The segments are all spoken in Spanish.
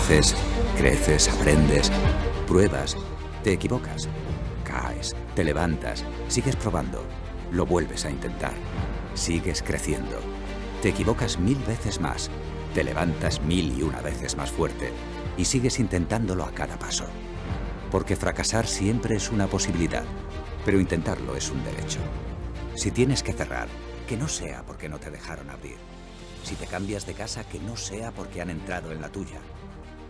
Naces, creces, aprendes, pruebas, te equivocas, caes, te levantas, sigues probando, lo vuelves a intentar, sigues creciendo, te equivocas 1000 veces más, te levantas 1001 veces más fuerte y sigues intentándolo a cada paso. Porque fracasar siempre es una posibilidad, pero intentarlo es un derecho. Si tienes que cerrar, que no sea porque no te dejaron abrir. Si te cambias de casa, que no sea porque han entrado en la tuya.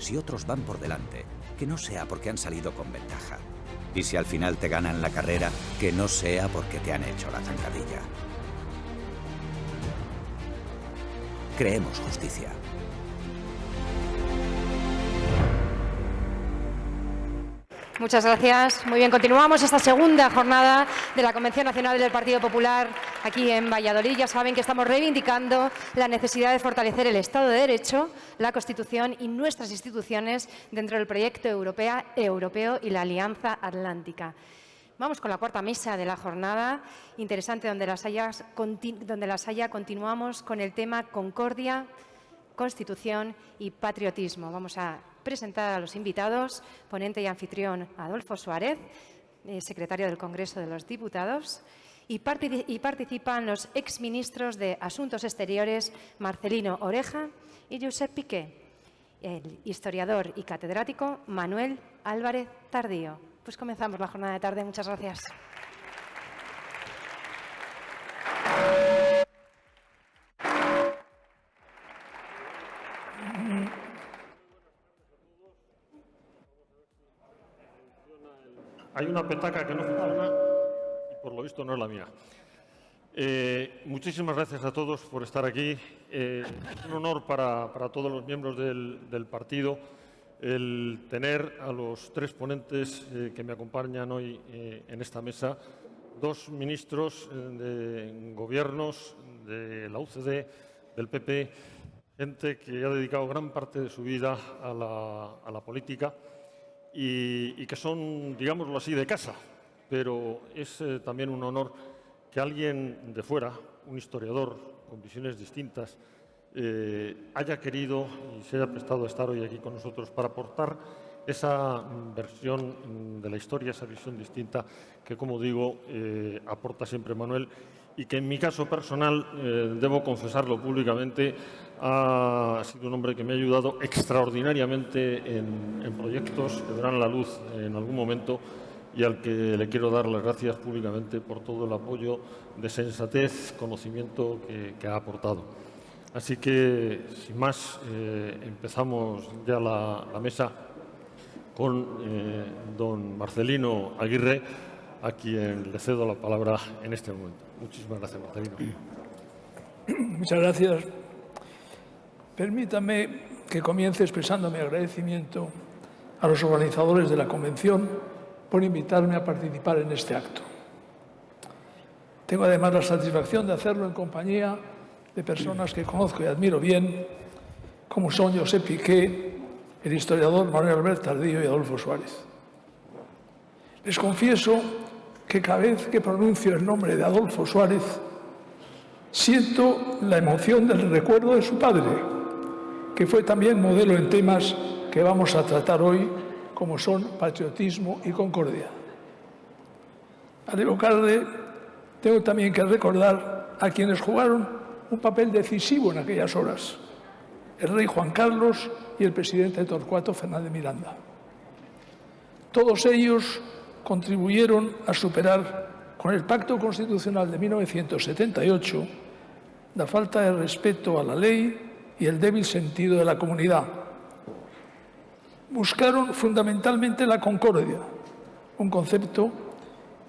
Si otros van por delante, que no sea porque han salido con ventaja. Y si al final te ganan la carrera, que no sea porque te han hecho la zancadilla. Creemos justicia. Muchas gracias. Muy bien, continuamos esta segunda jornada de la Convención Nacional del Partido Popular aquí en Valladolid. Ya saben que estamos reivindicando la necesidad de fortalecer el Estado de Derecho, la Constitución y nuestras instituciones dentro del proyecto europeo y la Alianza Atlántica. Vamos con la cuarta mesa de la jornada, interesante donde las haya, continuamos con el tema Concordia, Constitución y Patriotismo. Vamos a presentar a los invitados, ponente y anfitrión Adolfo Suárez, secretario del Congreso de los Diputados, y participan los exministros de Asuntos Exteriores Marcelino Oreja y Josep Piqué, el historiador y catedrático Manuel Álvarez Tardío. Pues comenzamos la jornada de tarde. Muchas gracias. Hay una petaca que no funciona y por lo visto no es la mía. Muchísimas gracias a todos por estar aquí. Es un honor para todos los miembros del partido el tener a los tres ponentes que me acompañan hoy en esta mesa, dos ministros de gobiernos de la UCD, del PP, gente que ha dedicado gran parte de su vida a la política y que son, digámoslo así, de casa, pero es también un honor que alguien de fuera, un historiador con visiones distintas, haya querido y se haya prestado a estar hoy aquí con nosotros para aportar esa versión de la historia, esa visión distinta que, como digo, aporta siempre Manuel y que en mi caso personal, debo confesarlo públicamente, ha sido un hombre que me ha ayudado extraordinariamente en proyectos que verán la luz en algún momento y al que le quiero dar las gracias públicamente por todo el apoyo de sensatez, conocimiento que ha aportado. Así que, sin más, empezamos ya la mesa con don Marcelino Aguirre, a quien le cedo la palabra en este momento. Muchísimas gracias, Marcelino. Muchas gracias. Permítame que comience expresando mi agradecimiento a los organizadores de la convención por invitarme a participar en este acto. Tengo además la satisfacción de hacerlo en compañía de personas que conozco y admiro bien, como son Josep Piqué, el historiador Manuel Álvarez Tardío y Adolfo Suárez. Les confieso que cada vez que pronuncio el nombre de Adolfo Suárez, siento la emoción del recuerdo de su padre, que fue también modelo en temas que vamos a tratar hoy, como son patriotismo y concordia. Al evocarle, tengo también que recordar a quienes jugaron un papel decisivo en aquellas horas: el rey Juan Carlos y el presidente Torcuato Fernández Miranda. Todos ellos contribuyeron a superar con el Pacto Constitucional de 1978 la falta de respeto a la ley y el débil sentido de la comunidad. Buscaron fundamentalmente la concordia, un concepto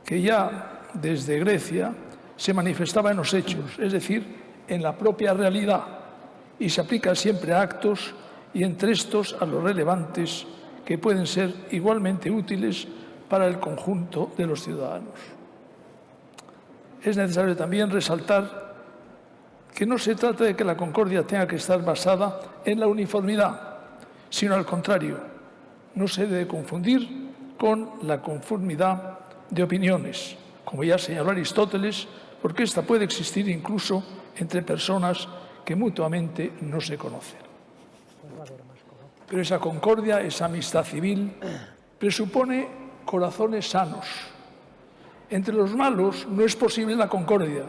que ya desde Grecia se manifestaba en los hechos, es decir, en la propia realidad, y se aplica siempre a actos y entre estos a los relevantes que pueden ser igualmente útiles para el conjunto de los ciudadanos. Es necesario también resaltar que no se trata de que la concordia tenga que estar basada en la uniformidad, sino al contrario, no se debe confundir con la conformidad de opiniones, como ya señaló Aristóteles, porque esta puede existir incluso entre personas que mutuamente no se conocen. Pero esa concordia, esa amistad civil, presupone corazones sanos. Entre los malos no es posible la concordia,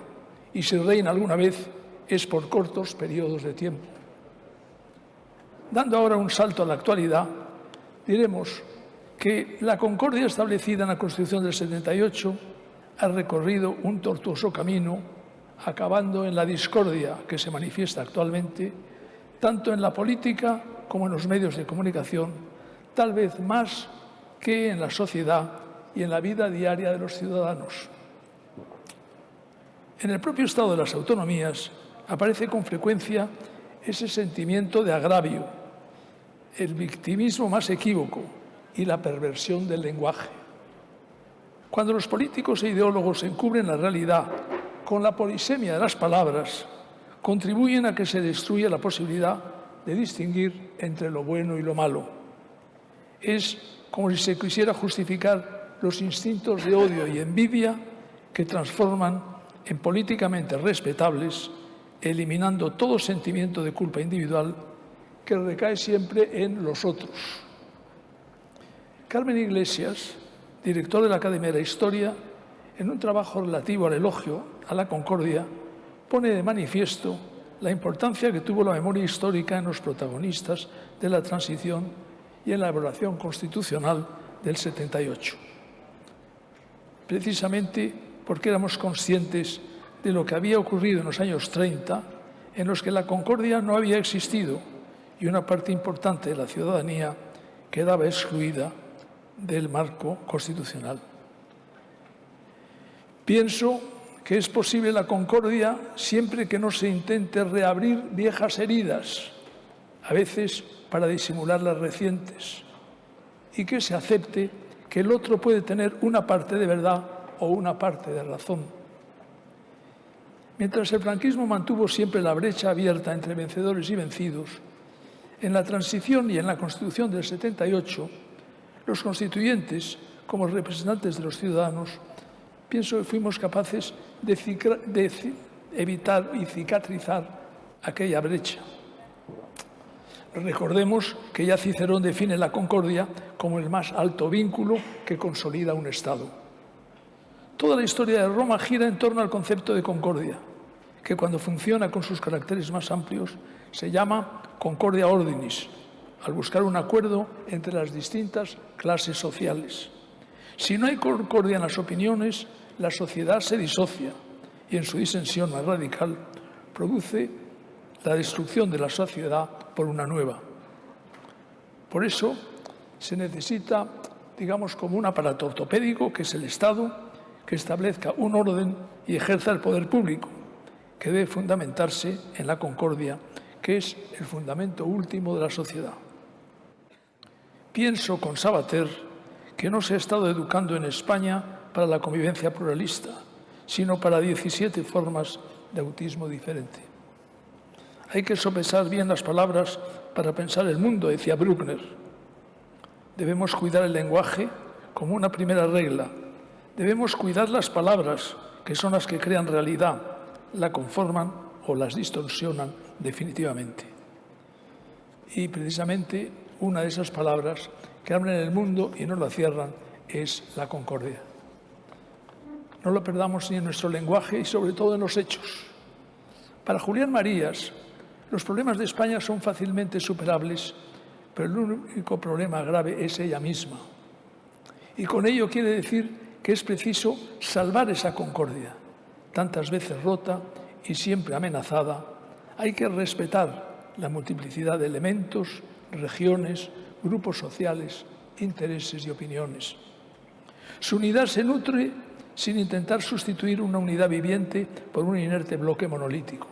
y si reina alguna vez es por cortos periodos de tiempo. Dando ahora un salto a la actualidad, diremos que la concordia establecida en la Constitución del 78 ha recorrido un tortuoso camino, acabando en la discordia que se manifiesta actualmente, tanto en la política como en los medios de comunicación, tal vez más que en la sociedad y en la vida diaria de los ciudadanos. En el propio Estado de las autonomías aparece con frecuencia ese sentimiento de agravio, el victimismo más equívoco y la perversión del lenguaje. Cuando los políticos e ideólogos encubren la realidad con la polisemia de las palabras, contribuyen a que se destruya la posibilidad de distinguir entre lo bueno y lo malo. Es como si se quisiera justificar los instintos de odio y envidia que transforman en políticamente respetables, eliminando todo sentimiento de culpa individual que recae siempre en los otros. Carmen Iglesias, director de la Academia de la Historia, en un trabajo relativo al elogio a la concordia, pone de manifiesto la importancia que tuvo la memoria histórica en los protagonistas de la transición y en la elaboración constitucional del 78. Precisamente porque éramos conscientes de lo que había ocurrido en los años 30, en los que la concordia no había existido y una parte importante de la ciudadanía quedaba excluida del marco constitucional. Pienso que es posible la concordia siempre que no se intente reabrir viejas heridas, a veces para disimular las recientes, y que se acepte que el otro puede tener una parte de verdad o una parte de razón. Mientras el franquismo mantuvo siempre la brecha abierta entre vencedores y vencidos, en la transición y en la Constitución del 78, los constituyentes, como representantes de los ciudadanos, pienso que fuimos capaces de evitar y cicatrizar aquella brecha. Recordemos que ya Cicerón define la concordia como el más alto vínculo que consolida un Estado. Toda la historia de Roma gira en torno al concepto de concordia, que cuando funciona con sus caracteres más amplios se llama concordia ordinis, al buscar un acuerdo entre las distintas clases sociales. Si no hay concordia en las opiniones, la sociedad se disocia y en su disensión más radical produce la destrucción de la sociedad por una nueva. Por eso se necesita, digamos, como un aparato ortopédico, que es el Estado, que establezca un orden y ejerza el poder público, que debe fundamentarse en la concordia, que es el fundamento último de la sociedad. Pienso con Savater que no se ha estado educando en España para la convivencia pluralista, sino para 17 formas de autismo diferente. Hay que sopesar bien las palabras para pensar el mundo, decía Bruckner. Debemos cuidar el lenguaje como una primera regla. Debemos cuidar las palabras, que son las que crean realidad, la conforman o las distorsionan definitivamente. Y precisamente una de esas palabras que abren el mundo y no la cierran es la concordia. No lo perdamos ni en nuestro lenguaje y sobre todo en los hechos. Para Julián Marías, los problemas de España son fácilmente superables, pero el único problema grave es ella misma. Y con ello quiere decir que es preciso salvar esa concordia, tantas veces rota y siempre amenazada. Hay que respetar la multiplicidad de elementos, regiones, grupos sociales, intereses y opiniones. Su unidad se nutre sin intentar sustituir una unidad viviente por un inerte bloque monolítico.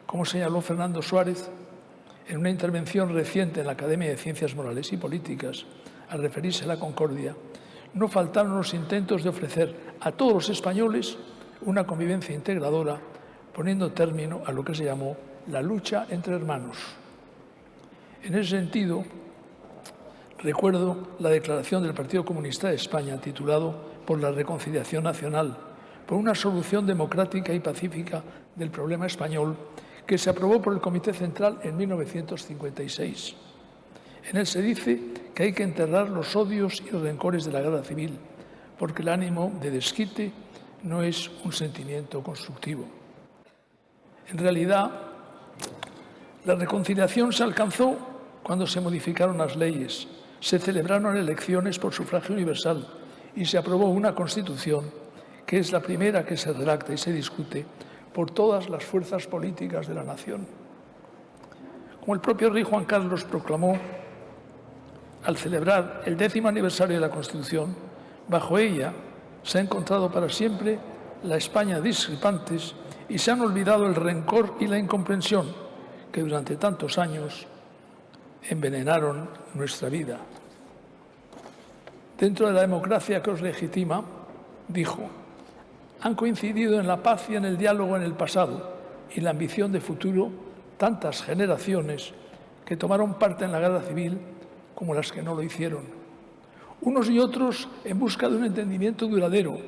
Como señaló Fernando Suárez en una intervención reciente en la Academia de Ciencias Morales y Políticas, al referirse a la concordia, no faltaron los intentos de ofrecer a todos los españoles una convivencia integradora, poniendo término a lo que se llamó la lucha entre hermanos. En ese sentido, recuerdo la declaración del Partido Comunista de España titulado Por la reconciliación nacional, por una solución democrática y pacífica del problema español, que se aprobó por el Comité Central en 1956. En él se dice que hay que enterrar los odios y rencores de la guerra civil, porque el ánimo de desquite no es un sentimiento constructivo. En realidad, la reconciliación se alcanzó cuando se modificaron las leyes, se celebraron elecciones por sufragio universal y se aprobó una Constitución que es la primera que se redacta y se discute por todas las fuerzas políticas de la nación. Como el propio rey Juan Carlos proclamó al celebrar el 10º aniversario de la Constitución, bajo ella se ha encontrado para siempre la España de discrepantes y se han olvidado el rencor y la incomprensión que durante tantos años envenenaron nuestra vida. Dentro de la democracia que os legitima, dijo, han coincidido en la paz y en el diálogo en el pasado y la ambición de futuro tantas generaciones que tomaron parte en la guerra civil como las que no lo hicieron. Unos y otros en busca de un entendimiento duradero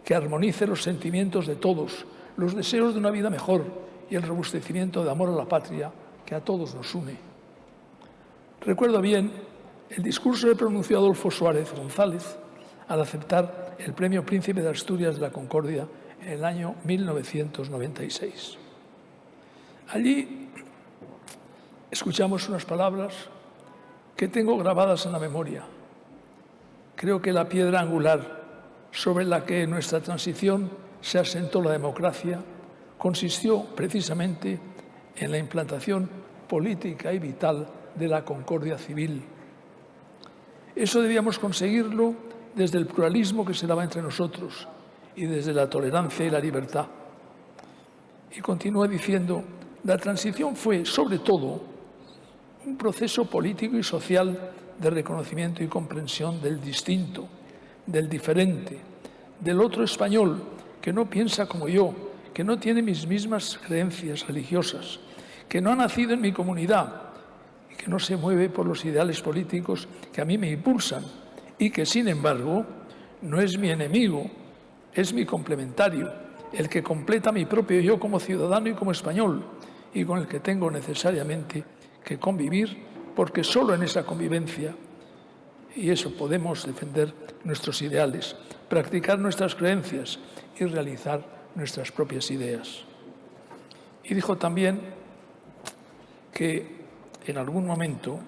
que armonice los sentimientos de todos, los deseos de una vida mejor y el robustecimiento de amor a la patria que a todos nos une. Recuerdo bien el discurso que pronunció Adolfo Suárez González al aceptar el Premio Príncipe de Asturias de la Concordia en el año 1996. Allí escuchamos unas palabras que tengo grabadas en la memoria. Creo que la piedra angular sobre la que en nuestra transición se asentó la democracia consistió precisamente en la implantación política y vital de la concordia civil. Eso debíamos conseguirlo desde el pluralismo que se daba entre nosotros y desde la tolerancia y la libertad. Y continúa diciendo, la transición fue, sobre todo, un proceso político y social de reconocimiento y comprensión del distinto, del diferente, del otro español que no piensa como yo, que no tiene mis mismas creencias religiosas, que no ha nacido en mi comunidad y que no se mueve por los ideales políticos que a mí me impulsan y que, sin embargo, no es mi enemigo, es mi complementario, el que completa mi propio yo como ciudadano y como español y con el que tengo necesariamente que convivir, porque solo en esa convivencia, y eso podemos defender nuestros ideales, practicar nuestras creencias y realizar nuestras propias ideas. Y dijo también que en algún momento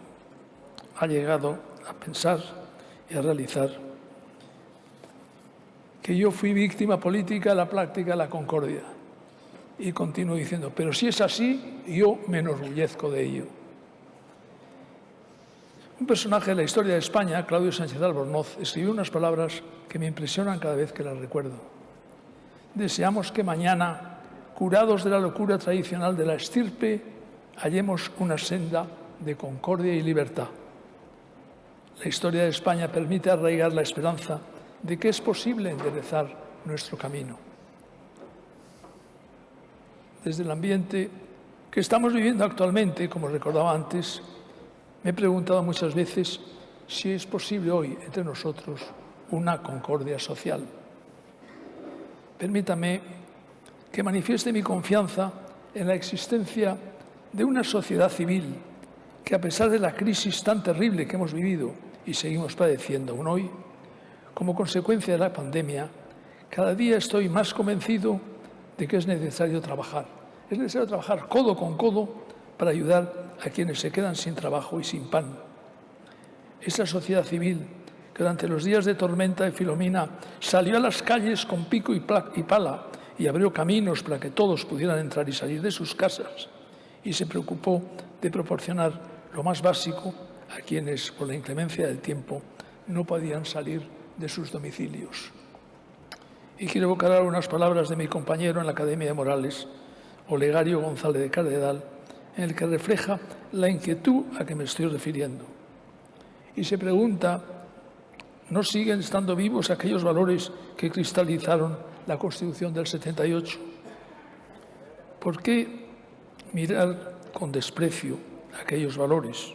ha llegado a pensar y a realizar que yo fui víctima política de la práctica de la concordia. Y continúo diciendo, pero si es así, yo me enorgullezco de ello. Un personaje de la historia de España, Claudio Sánchez Albornoz, escribió unas palabras que me impresionan cada vez que las recuerdo. Deseamos que mañana, curados de la locura tradicional de la estirpe, hallemos una senda de concordia y libertad. La historia de España permite arraigar la esperanza de que es posible enderezar nuestro camino. Desde el ambiente que estamos viviendo actualmente, como recordaba antes, me he preguntado muchas veces si es posible hoy entre nosotros una concordia social. Permítame que manifieste mi confianza en la existencia de una sociedad civil que, a pesar de la crisis tan terrible que hemos vivido y seguimos padeciendo aún hoy, como consecuencia de la pandemia, cada día estoy más convencido de que es necesario trabajar. Es necesario trabajar codo con codo para ayudar a quienes se quedan sin trabajo y sin pan. Esa sociedad civil que durante los días de tormenta de Filomena salió a las calles con pico y pala y abrió caminos para que todos pudieran entrar y salir de sus casas y se preocupó de proporcionar lo más básico a quienes, por la inclemencia del tiempo, no podían salir de sus domicilios. Y quiero evocar ahora unas palabras de mi compañero en la Academia de Morales, Olegario González de Cardedal, en el que refleja la inquietud a que me estoy refiriendo. Y se pregunta, ¿no siguen estando vivos aquellos valores que cristalizaron la Constitución del 78? ¿Por qué mirar con desprecio aquellos valores?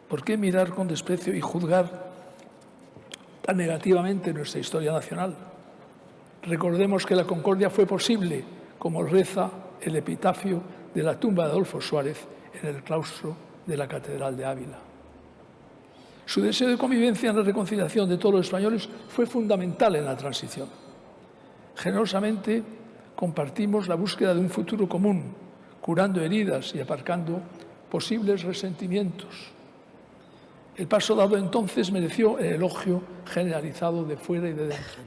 ¿Por qué mirar con desprecio y juzgar tan negativamente nuestra historia nacional? Recordemos que la concordia fue posible, como reza el epitafio de la tumba de Adolfo Suárez en el claustro de la Catedral de Ávila. Su deseo de convivencia en la reconciliación de todos los españoles fue fundamental en la transición. Generosamente compartimos la búsqueda de un futuro común, curando heridas y aparcando posibles resentimientos. El paso dado entonces mereció el elogio generalizado de fuera y de dentro.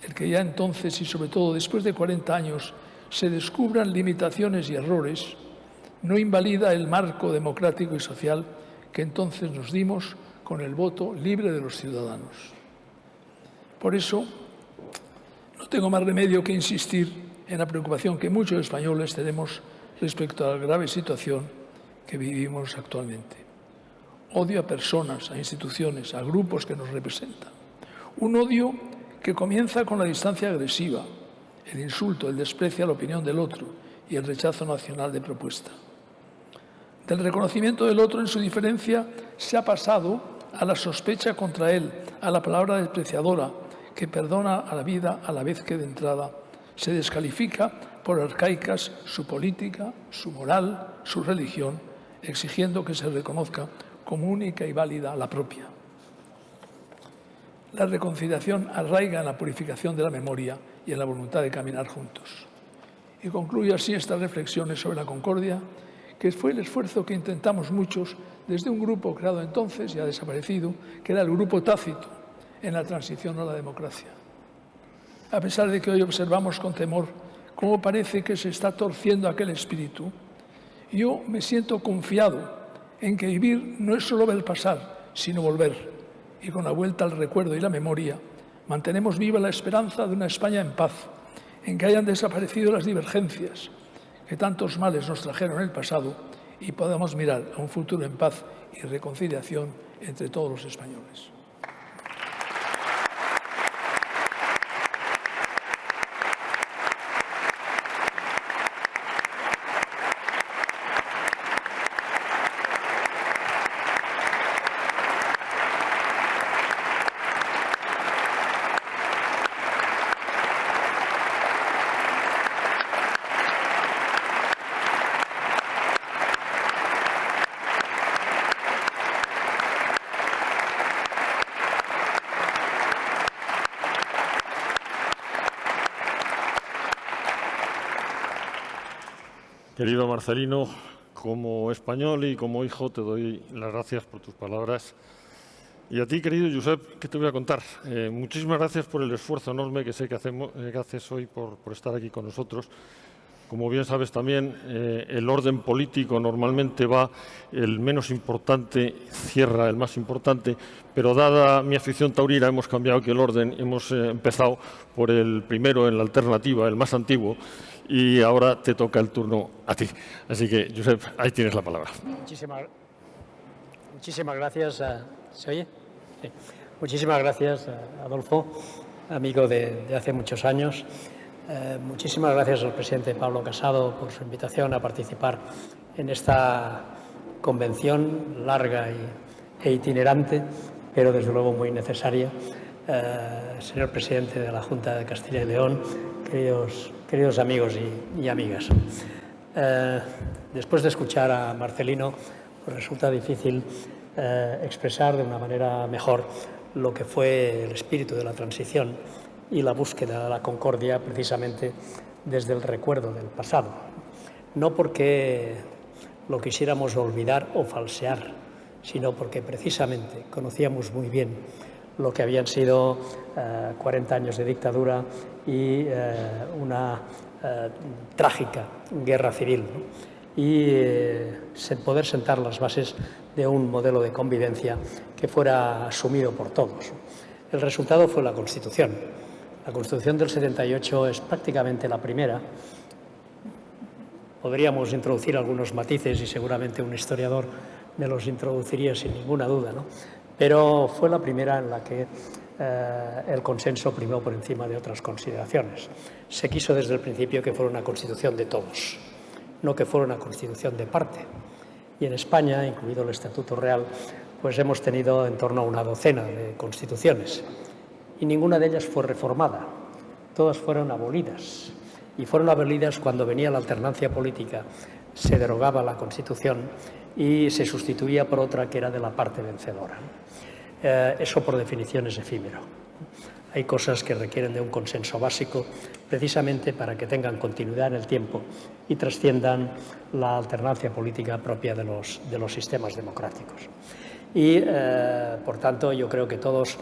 El que ya entonces, y sobre todo después de 40 años, se descubran limitaciones y errores, no invalida el marco democrático y social que entonces nos dimos con el voto libre de los ciudadanos. Por eso, no tengo más remedio que insistir en la preocupación que muchos españoles tenemos respecto a la grave situación que vivimos actualmente. Odio a personas, a instituciones, a grupos que nos representan. Un odio que comienza con la distancia agresiva, el insulto, el desprecio a la opinión del otro y el rechazo nacional de propuesta. Del reconocimiento del otro en su diferencia se ha pasado a la sospecha contra él, a la palabra despreciadora que perdona a la vida a la vez que de entrada se descalifica por arcaicas su política, su moral, su religión, exigiendo que se reconozca como única y válida la propia. La reconciliación arraiga en la purificación de la memoria y en la voluntad de caminar juntos. Y concluyo así estas reflexiones sobre la concordia, que fue el esfuerzo que intentamos muchos desde un grupo creado entonces, ya desaparecido, que era el Grupo Tácito, en la transición a la democracia. A pesar de que hoy observamos con temor cómo parece que se está torciendo aquel espíritu, yo me siento confiado en que vivir no es solo ver pasar, sino volver. Y con la vuelta al recuerdo y la memoria, mantenemos viva la esperanza de una España en paz, en que hayan desaparecido las divergencias que tantos males nos trajeron en el pasado y podamos mirar a un futuro en paz y reconciliación entre todos los españoles. Querido Marcelino, como español y como hijo te doy las gracias por tus palabras. Y a ti, querido Josep, ¿qué te voy a contar? Muchísimas gracias por el esfuerzo enorme que sé que haces hoy por estar aquí con nosotros. Como bien sabes también, el orden político normalmente va el menos importante, cierra el más importante, pero dada mi afición taurina hemos cambiado aquí el orden, hemos empezado por el primero en la alternativa, el más antiguo, y ahora te toca el turno a ti. Así que, Josep, ahí tienes la palabra. Muchísimas gracias. ¿Se oye? Sí. Muchísimas gracias, Adolfo, amigo de hace muchos años. Muchísimas gracias al presidente Pablo Casado por su invitación a participar en esta convención larga e itinerante, pero desde luego muy necesaria. Señor presidente de la Junta de Castilla y León, queridos amigos y amigas. Después de escuchar a Marcelino, pues resulta difícil expresar de una manera mejor lo que fue el espíritu de la transición y la búsqueda de la concordia precisamente desde el recuerdo del pasado. No porque lo quisiéramos olvidar o falsear, sino porque precisamente conocíamos muy bien lo que habían sido 40 años de dictadura y una trágica guerra civil, ¿no? Y poder sentar las bases de un modelo de convivencia que fuera asumido por todos. El resultado fue la Constitución. La Constitución del 78 es prácticamente la primera. Podríamos introducir algunos matices y seguramente un historiador me los introduciría sin ninguna duda, ¿no? Pero fue la primera en la que el consenso primó por encima de otras consideraciones. Se quiso desde el principio que fuera una Constitución de todos, no que fuera una Constitución de parte. Y en España, incluido el Estatuto Real, pues hemos tenido en torno a una docena de constituciones. Y ninguna de ellas fue reformada, todas fueron abolidas. Y fueron abolidas cuando venía la alternancia política se derogaba la Constitución y se sustituía por otra que era de la parte vencedora. Eso por definición es efímero. Hay cosas que requieren de un consenso básico precisamente para que tengan continuidad en el tiempo y trasciendan la alternancia política propia de los sistemas democráticos. Y, por tanto, yo creo que todos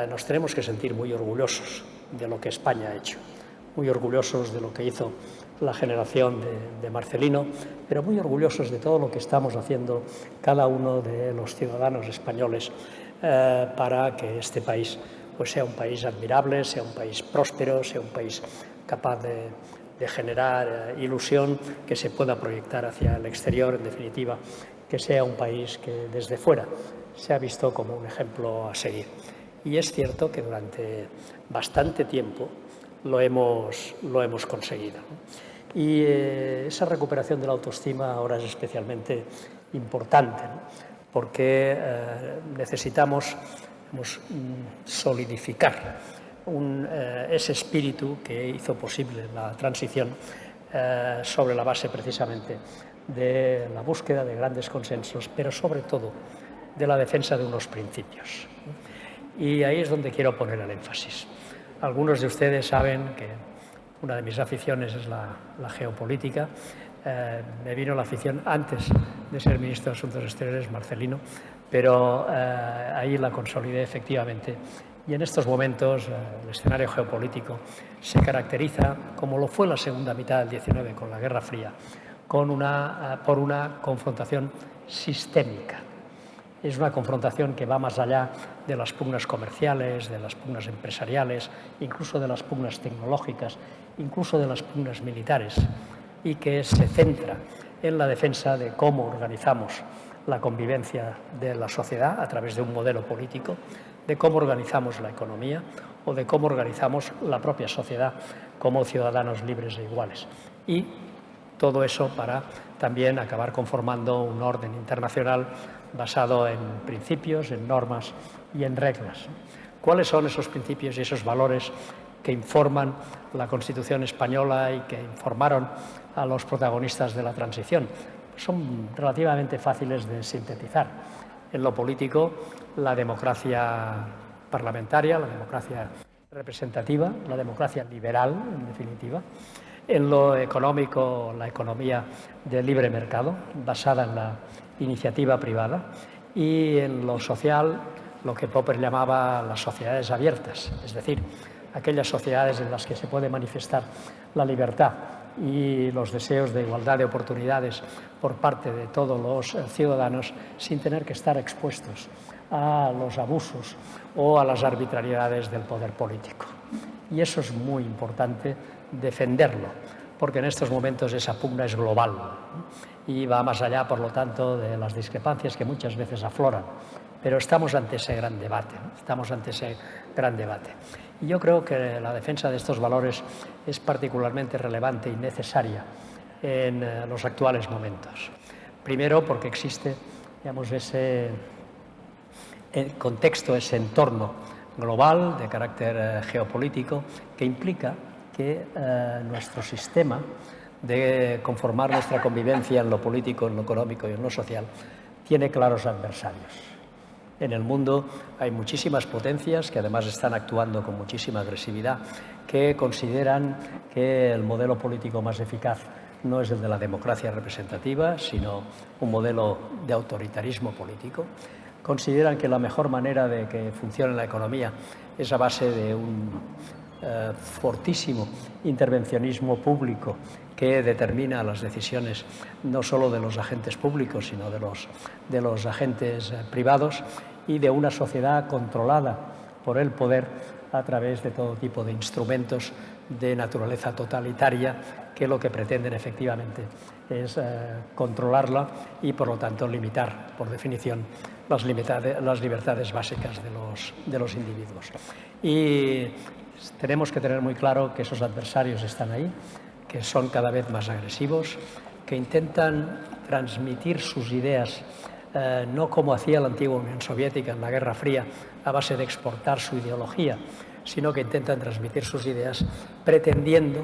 nos tenemos que sentir muy orgullosos de lo que España ha hecho, muy orgullosos de lo que hizo la generación de Marcelino, pero muy orgullosos de todo lo que estamos haciendo cada uno de los ciudadanos españoles para que este país pues sea un país admirable, sea un país próspero, sea un país capaz de generar ilusión, que se pueda proyectar hacia el exterior, en definitiva, que sea un país que desde fuera se ha visto como un ejemplo a seguir. Y es cierto que durante bastante tiempo lo hemos conseguido. Y esa recuperación de la autoestima ahora es especialmente importante, ¿no? Porque necesitamos solidificar ese espíritu que hizo posible la transición sobre la base precisamente de la búsqueda de grandes consensos, pero sobre todo de la defensa de unos principios. Y ahí es donde quiero poner el énfasis. Algunos de ustedes saben que una de mis aficiones es la geopolítica. Me vino la afición antes de ser ministro de Asuntos Exteriores, Marcelino, pero ahí la consolidé efectivamente. Y en estos momentos el escenario geopolítico se caracteriza, como lo fue la segunda mitad del XIX con la Guerra Fría, por una confrontación sistémica. Es una confrontación que va más allá de las pugnas comerciales, de las pugnas empresariales, incluso de las pugnas tecnológicas, incluso de las pugnas militares, y que se centra en la defensa de cómo organizamos la convivencia de la sociedad a través de un modelo político, de cómo organizamos la economía o de cómo organizamos la propia sociedad como ciudadanos libres e iguales. Y todo eso para también acabar conformando un orden internacional basado en principios, en normas y en reglas. ¿Cuáles son esos principios y esos valores que informan la Constitución española y que informaron a los protagonistas de la transición? Son relativamente fáciles de sintetizar. En lo político, la democracia parlamentaria, la democracia representativa, la democracia liberal, en definitiva. En lo económico, la economía de libre mercado, basada en la iniciativa privada. Y en lo social, lo que Popper llamaba las sociedades abiertas, es decir, aquellas sociedades en las que se puede manifestar la libertad y los deseos de igualdad de oportunidades por parte de todos los ciudadanos sin tener que estar expuestos a los abusos o a las arbitrariedades del poder político. Y eso es muy importante defenderlo, porque en estos momentos esa pugna es global y va más allá, por lo tanto, de las discrepancias que muchas veces afloran. Pero estamos ante ese gran debate, ¿no? Estamos ante ese gran debate. Y yo creo que la defensa de estos valores es particularmente relevante y necesaria en los actuales momentos. Primero, porque existe, digamos, ese contexto, ese entorno global de carácter geopolítico que implica que nuestro sistema de conformar nuestra convivencia en lo político, en lo económico y en lo social tiene claros adversarios. En el mundo hay muchísimas potencias que además están actuando con muchísima agresividad, que consideran que el modelo político más eficaz no es el de la democracia representativa, sino un modelo de autoritarismo político. Consideran que la mejor manera de que funcione la economía es a base de un fortísimo intervencionismo público que determina las decisiones no solo de los agentes públicos, sino de los agentes privados, y de una sociedad controlada por el poder a través de todo tipo de instrumentos de naturaleza totalitaria que lo que pretenden efectivamente es controlarla y, por lo tanto, limitar, por definición, las libertades básicas de los individuos. Y tenemos que tener muy claro que esos adversarios están ahí, que son cada vez más agresivos, que intentan transmitir sus ideas no como hacía la antigua Unión Soviética en la Guerra Fría, a base de exportar su ideología, sino que intentan transmitir sus ideas pretendiendo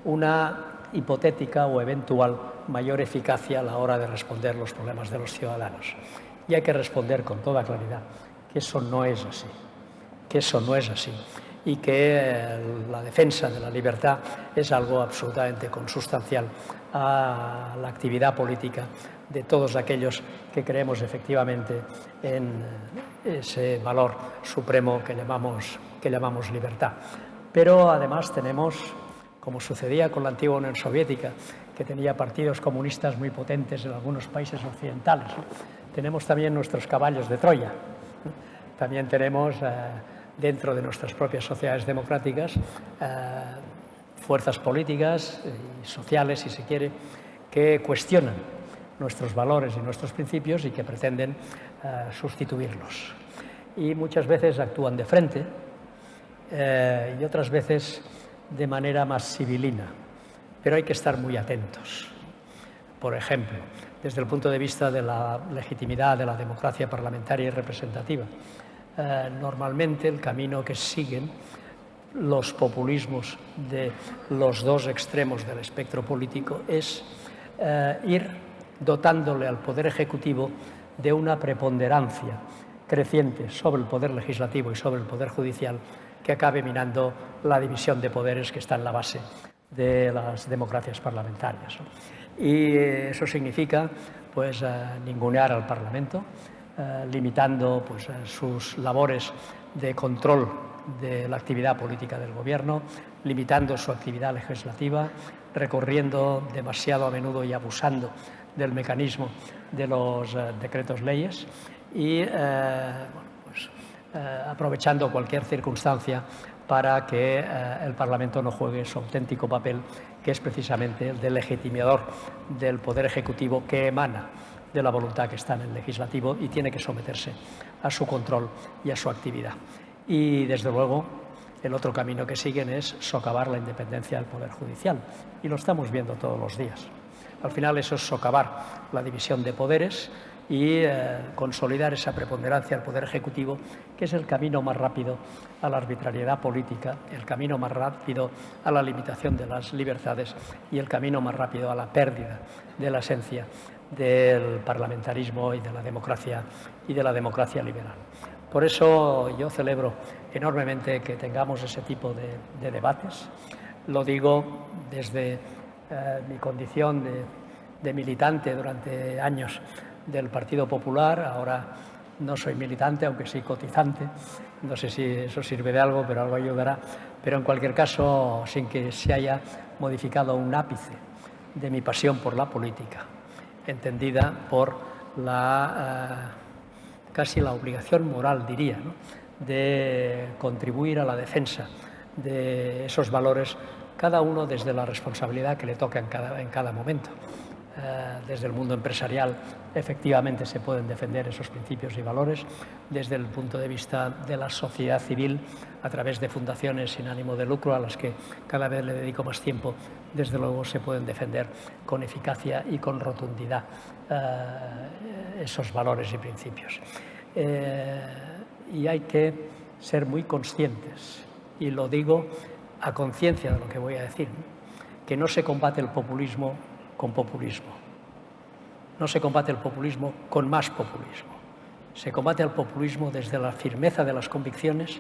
una hipotética o eventual mayor eficacia a la hora de responder los problemas de los ciudadanos. Y hay que responder con toda claridad que eso no es así, y que la defensa de la libertad es algo absolutamente consustancial a la actividad política de todos aquellos que creemos efectivamente en ese valor supremo que llamamos libertad. Pero además tenemos, como sucedía con la antigua Unión Soviética, que tenía partidos comunistas muy potentes en algunos países occidentales, ¿no? Tenemos también nuestros caballos de Troya. También tenemos dentro de nuestras propias sociedades democráticas fuerzas políticas y sociales, si se quiere, que cuestionan nuestros valores y nuestros principios y que pretenden sustituirlos. Y muchas veces actúan de frente y otras veces de manera más sibilina, pero hay que estar muy atentos. Por ejemplo, desde el punto de vista de la legitimidad de la democracia parlamentaria y representativa, normalmente el camino que siguen los populismos de los dos extremos del espectro político es ir dotándole al Poder Ejecutivo de una preponderancia creciente sobre el Poder Legislativo y sobre el Poder Judicial que acabe minando la división de poderes que está en la base de las democracias parlamentarias, ¿no? Y eso significa pues, ningunear al Parlamento, limitando pues, sus labores de control de la actividad política del Gobierno, limitando su actividad legislativa, recurriendo demasiado a menudo y abusando del mecanismo de los decretos leyes y aprovechando cualquier circunstancia para que el Parlamento no juegue su auténtico papel, que es precisamente el de legitimador del Poder Ejecutivo que emana de la voluntad que está en el Legislativo y tiene que someterse a su control y a su actividad. Y, desde luego, el otro camino que siguen es socavar la independencia del Poder Judicial. Y lo estamos viendo todos los días. Al final eso es socavar la división de poderes y consolidar esa preponderancia al Poder Ejecutivo, que es el camino más rápido a la arbitrariedad política, el camino más rápido a la limitación de las libertades y el camino más rápido a la pérdida de la esencia del parlamentarismo y de la democracia liberal. Por eso yo celebro enormemente que tengamos ese tipo de debates. Lo digo desde mi condición de militante durante años del Partido Popular. Ahora no soy militante, aunque sí cotizante. No sé si eso sirve de algo, pero algo ayudará. Pero en cualquier caso, sin que se haya modificado un ápice de mi pasión por la política, entendida por casi la obligación moral, diría, ¿no?, de contribuir a la defensa de esos valores, cada uno desde la responsabilidad que le toca en cada momento. Desde el mundo empresarial, efectivamente, se pueden defender esos principios y valores. Desde el punto de vista de la sociedad civil, a través de fundaciones sin ánimo de lucro, a las que cada vez le dedico más tiempo, desde luego se pueden defender con eficacia y con rotundidad esos valores y principios. Y hay que ser muy conscientes, y lo digo a conciencia de lo que voy a decir, que no se combate el populismo con populismo. No se combate el populismo con más populismo. Se combate el populismo desde la firmeza de las convicciones,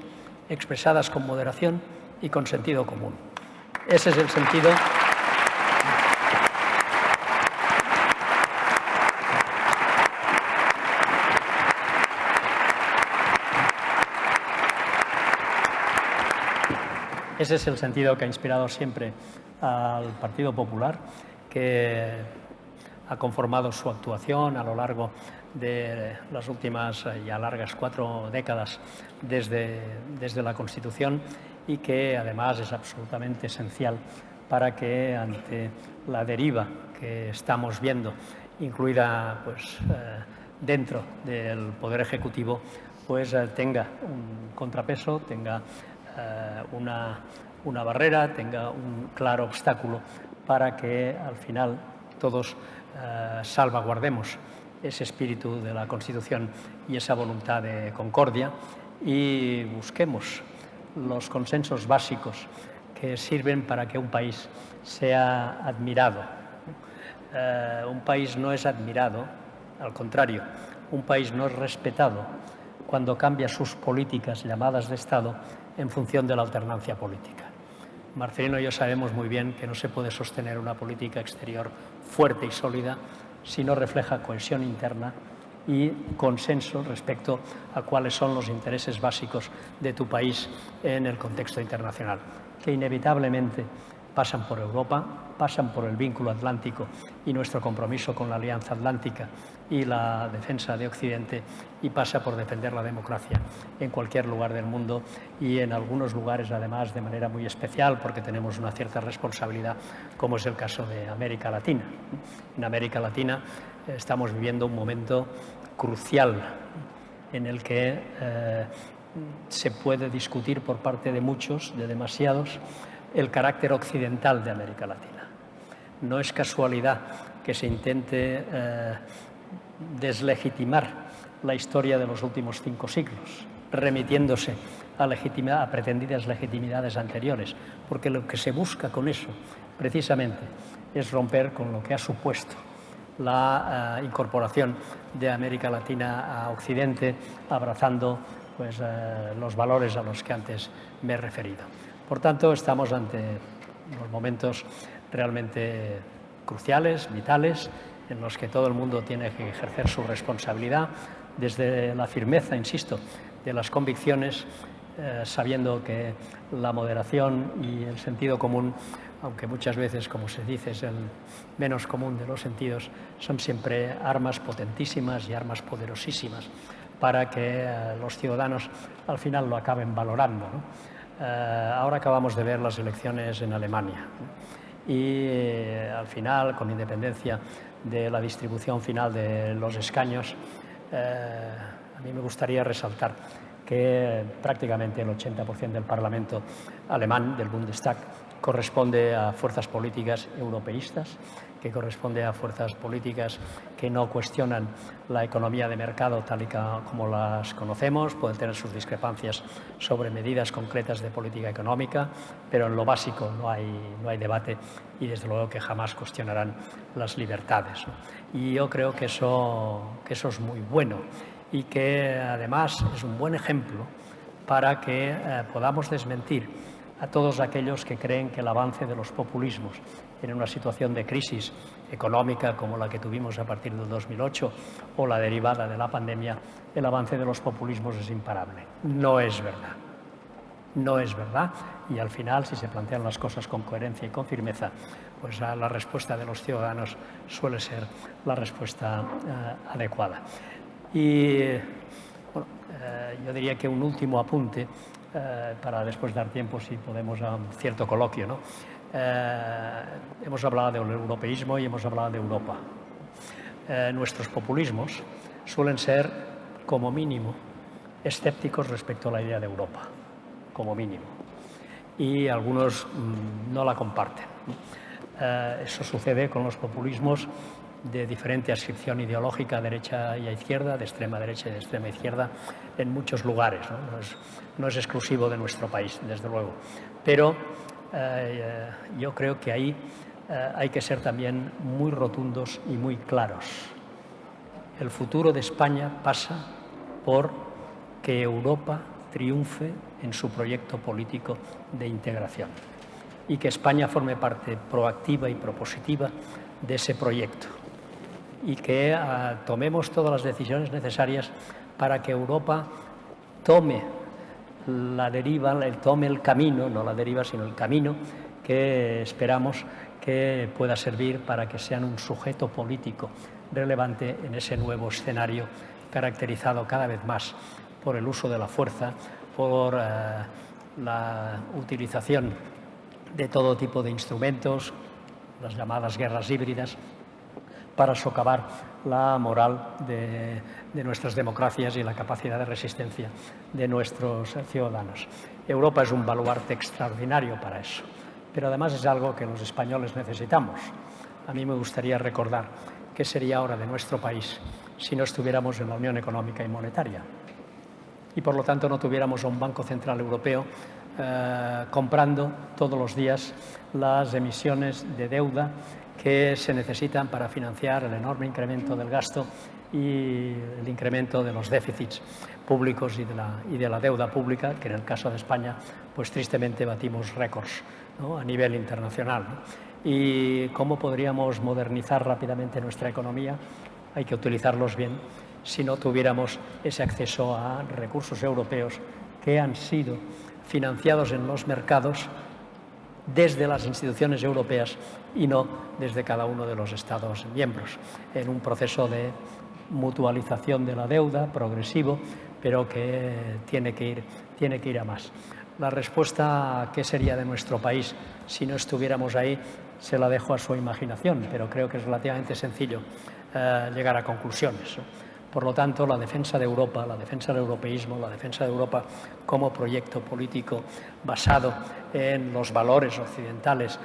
expresadas con moderación y con sentido común. Ese es el sentido. Ese es el sentido que ha inspirado siempre al Partido Popular, que ha conformado su actuación a lo largo de las últimas ya largas 4 décadas desde la Constitución, y que además es absolutamente esencial para que, ante la deriva que estamos viendo, incluida pues, dentro del Poder Ejecutivo, pues tenga un contrapeso, tenga una barrera, tenga un claro obstáculo para que al final todos salvaguardemos ese espíritu de la Constitución y esa voluntad de concordia y busquemos los consensos básicos que sirven para que un país sea admirado. Un país no es admirado, al contrario, un país no es respetado cuando cambia sus políticas llamadas de Estado en función de la alternancia política. Marcelino y yo sabemos muy bien que no se puede sostener una política exterior fuerte y sólida si no refleja cohesión interna y consenso respecto a cuáles son los intereses básicos de tu país en el contexto internacional, que inevitablemente pasan por Europa, pasan por el vínculo atlántico y nuestro compromiso con la Alianza Atlántica y la defensa de Occidente, y pasa por defender la democracia en cualquier lugar del mundo, y en algunos lugares además de manera muy especial porque tenemos una cierta responsabilidad, como es el caso de América Latina. En América Latina estamos viviendo un momento crucial en el que se puede discutir por parte de muchos, de demasiados, el carácter occidental de América Latina. No es casualidad que se intente deslegitimar la historia de los últimos 5 siglos, remitiéndose a pretendidas legitimidades anteriores, porque lo que se busca con eso, precisamente, es romper con lo que ha supuesto la incorporación de América Latina a Occidente, abrazando pues, los valores a los que antes me he referido. Por tanto, estamos ante unos momentos realmente cruciales, vitales, en los que todo el mundo tiene que ejercer su responsabilidad desde la firmeza, insisto, de las convicciones, sabiendo que la moderación y el sentido común, aunque muchas veces, como se dice, es el menos común de los sentidos, son siempre armas potentísimas y armas poderosísimas para que los ciudadanos al final lo acaben valorando, ¿no? Ahora acabamos de ver las elecciones en Alemania y al final, con independencia de la distribución final de los escaños, a mí me gustaría resaltar que prácticamente el 80% del Parlamento alemán, del Bundestag, corresponde a fuerzas políticas europeístas, que corresponde a fuerzas políticas que no cuestionan la economía de mercado tal y como las conocemos. Pueden tener sus discrepancias sobre medidas concretas de política económica, pero en lo básico no hay debate, y desde luego que jamás cuestionarán las libertades, ¿no? Y yo creo que eso es muy bueno, y que además es un buen ejemplo para que podamos desmentir a todos aquellos que creen que el avance de los populismos en una situación de crisis económica como la que tuvimos a partir del 2008 o la derivada de la pandemia, el avance de los populismos es imparable. No es verdad. No es verdad, y al final, si se plantean las cosas con coherencia y con firmeza, pues la respuesta de los ciudadanos suele ser la respuesta adecuada. Y bueno, yo diría que un último apunte, para después dar tiempo, si podemos, a un cierto coloquio, ¿no? Hemos hablado del europeísmo y hemos hablado de Europa. Nuestros populismos suelen ser, como mínimo, escépticos respecto a la idea de Europa, como mínimo, y algunos no la comparten. Eso sucede con los populismos de diferente adscripción ideológica, derecha y a izquierda, de extrema derecha y de extrema izquierda, en muchos lugares, ¿no? No es exclusivo de nuestro país, desde luego. Pero yo creo que ahí hay que ser también muy rotundos y muy claros. El futuro de España pasa por que Europa triunfe en su proyecto político de integración y que España forme parte proactiva y propositiva de ese proyecto, y que tomemos todas las decisiones necesarias para que Europa tome la deriva, tome el camino, no la deriva, sino el camino que esperamos que pueda servir para que sean un sujeto político relevante en ese nuevo escenario caracterizado cada vez más por el uso de la fuerza, por la utilización de todo tipo de instrumentos, las llamadas guerras híbridas, para socavar la moral de nuestras democracias y la capacidad de resistencia de nuestros ciudadanos. Europa es un baluarte extraordinario para eso, pero además es algo que los españoles necesitamos. A mí me gustaría recordar qué sería ahora de nuestro país si no estuviéramos en la Unión Económica y Monetaria y, por lo tanto, no tuviéramos a un Banco Central Europeo comprando todos los días las emisiones de deuda que se necesitan para financiar el enorme incremento del gasto y el incremento de los déficits públicos y de la deuda pública, que en el caso de España, pues tristemente batimos récords, ¿no?, a nivel internacional, ¿no? ¿Y cómo podríamos modernizar rápidamente nuestra economía? Hay que utilizarlos bien si no tuviéramos ese acceso a recursos europeos que han sido financiados en los mercados desde las instituciones europeas y no desde cada uno de los Estados miembros, en un proceso de mutualización de la deuda progresivo, pero que tiene que ir a más. La respuesta ¿qué sería de nuestro país si no estuviéramos ahí? Se la dejo a su imaginación, pero creo que es relativamente sencillo llegar a conclusiones, ¿no? Por lo tanto, la defensa de Europa, la defensa del europeísmo, la defensa de Europa como proyecto político basado en los valores occidentales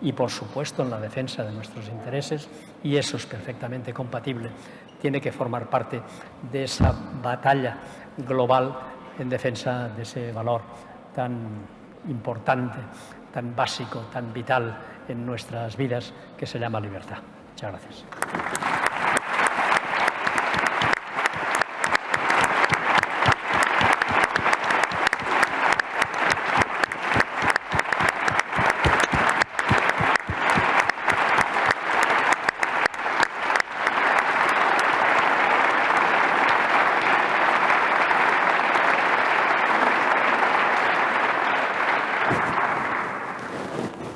y, por supuesto, en la defensa de nuestros intereses, y eso es perfectamente compatible, tiene que formar parte de esa batalla global en defensa de ese valor tan importante, tan básico, tan vital en nuestras vidas, que se llama libertad. Muchas gracias.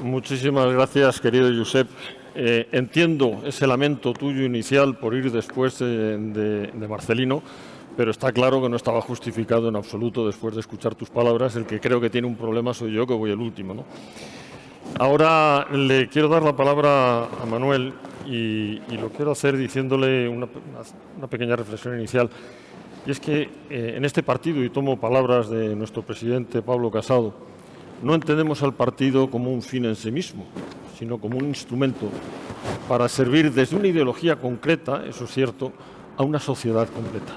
Muchísimas gracias, querido Josep. Entiendo ese lamento tuyo inicial por ir después de Marcelino, pero está claro que no estaba justificado en absoluto después de escuchar tus palabras. El que creo que tiene un problema soy yo, que voy el último, ¿no? Ahora le quiero dar la palabra a Manuel y lo quiero hacer diciéndole una pequeña reflexión inicial. Y es que en este partido, y tomo palabras de nuestro presidente Pablo Casado, no entendemos al partido como un fin en sí mismo, sino como un instrumento para servir desde una ideología concreta, eso es cierto, a una sociedad completa.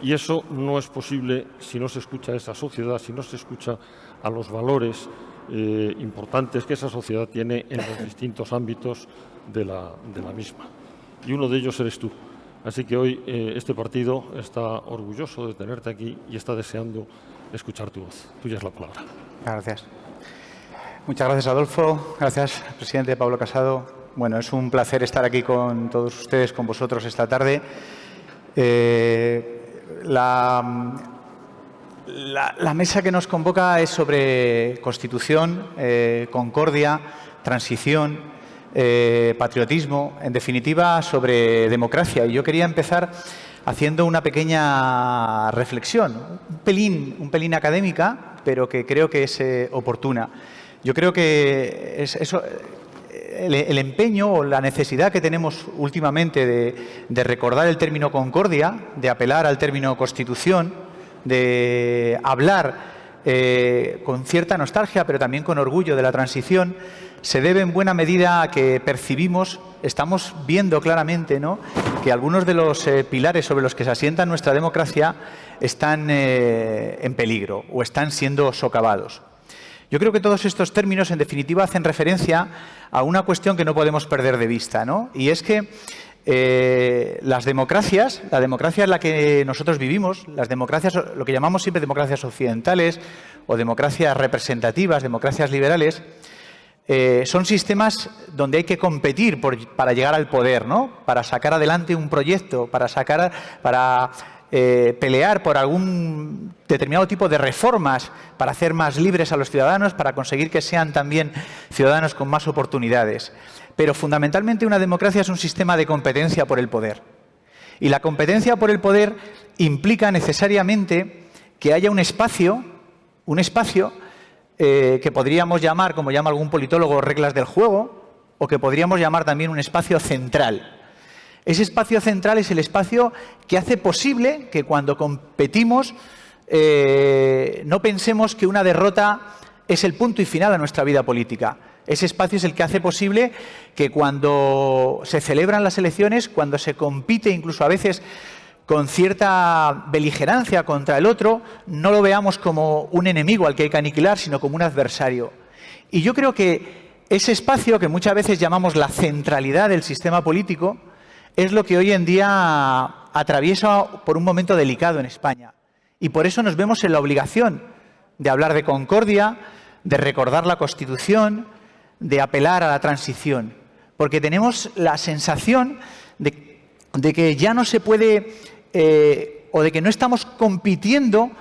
Y eso no es posible si no se escucha a esa sociedad, si no se escucha a los valores importantes que esa sociedad tiene en los distintos ámbitos de la misma. Y uno de ellos eres tú. Así que hoy este partido está orgulloso de tenerte aquí y está deseando escuchar tu voz. Tuya es la palabra. Gracias. Muchas gracias, Adolfo. Gracias, presidente Pablo Casado. Bueno, es un placer estar aquí con todos ustedes, con vosotros esta tarde. La mesa que nos convoca es sobre Constitución, concordia, transición, patriotismo, en definitiva, sobre democracia. Y yo quería empezar haciendo una pequeña reflexión, un pelín académica, pero que creo que es oportuna. Yo creo que el empeño o la necesidad que tenemos últimamente de recordar el término concordia, de apelar al término constitución, de hablar con cierta nostalgia, pero también con orgullo de la transición, se debe en buena medida a que percibimos, estamos viendo claramente, ¿no?, que algunos de los pilares sobre los que se asienta nuestra democracia están en peligro o están siendo socavados. Yo creo que todos estos términos, en definitiva, hacen referencia a una cuestión que no podemos perder de vista, ¿no? Y es que las democracias, la democracia en la que nosotros vivimos, las democracias, lo que llamamos siempre democracias occidentales o democracias representativas, democracias liberales, son sistemas donde hay que competir para llegar al poder, ¿no? Para sacar adelante un proyecto, para pelear por algún determinado tipo de reformas, para hacer más libres a los ciudadanos, para conseguir que sean también ciudadanos con más oportunidades. Pero fundamentalmente una democracia es un sistema de competencia por el poder. Y la competencia por el poder implica necesariamente que haya un espacio que podríamos llamar, como llama algún politólogo, reglas del juego, o que podríamos llamar también un espacio central. Ese espacio central es el espacio que hace posible que cuando competimos no pensemos que una derrota es el punto y final a nuestra vida política. Ese espacio es el que hace posible que cuando se celebran las elecciones, cuando se compite incluso a veces con cierta beligerancia contra el otro, no lo veamos como un enemigo al que hay que aniquilar, sino como un adversario. Y yo creo que ese espacio que muchas veces llamamos la centralidad del sistema político es lo que hoy en día atraviesa por un momento delicado en España. Y por eso nos vemos en la obligación de hablar de concordia, de recordar la Constitución, de apelar a la transición. Porque tenemos la sensación de que ya no se puede, o de que no estamos compitiendo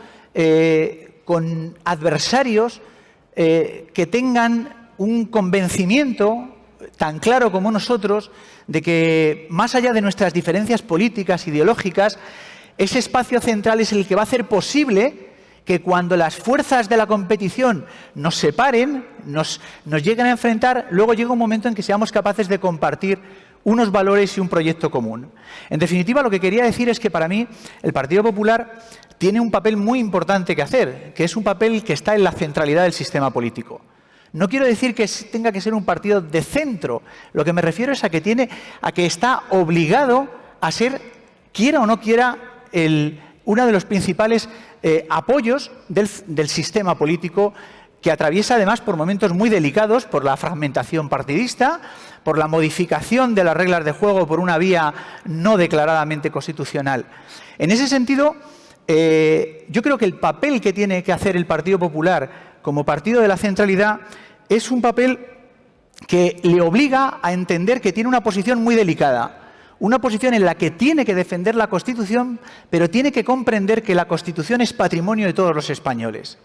con adversarios que tengan un convencimiento tan claro como nosotros de que, más allá de nuestras diferencias políticas, ideológicas, ese espacio central es el que va a hacer posible que cuando las fuerzas de la competición nos separen, nos lleguen a enfrentar, luego llega un momento en que seamos capaces de compartir unos valores y un proyecto común. En definitiva, lo que quería decir es que para mí el Partido Popular tiene un papel muy importante que hacer, que es un papel que está en la centralidad del sistema político. No quiero decir que tenga que ser un partido de centro, lo que me refiero es a que está obligado a ser, quiera o no quiera, uno de los principales apoyos del sistema político, que atraviesa además por momentos muy delicados, por la fragmentación partidista, por la modificación de las reglas de juego por una vía no declaradamente constitucional. En ese sentido, yo creo que el papel que tiene que hacer el Partido Popular como partido de la centralidad es un papel que le obliga a entender que tiene una posición muy delicada. Una posición en la que tiene que defender la Constitución, pero tiene que comprender que la Constitución es patrimonio de todos los españoles.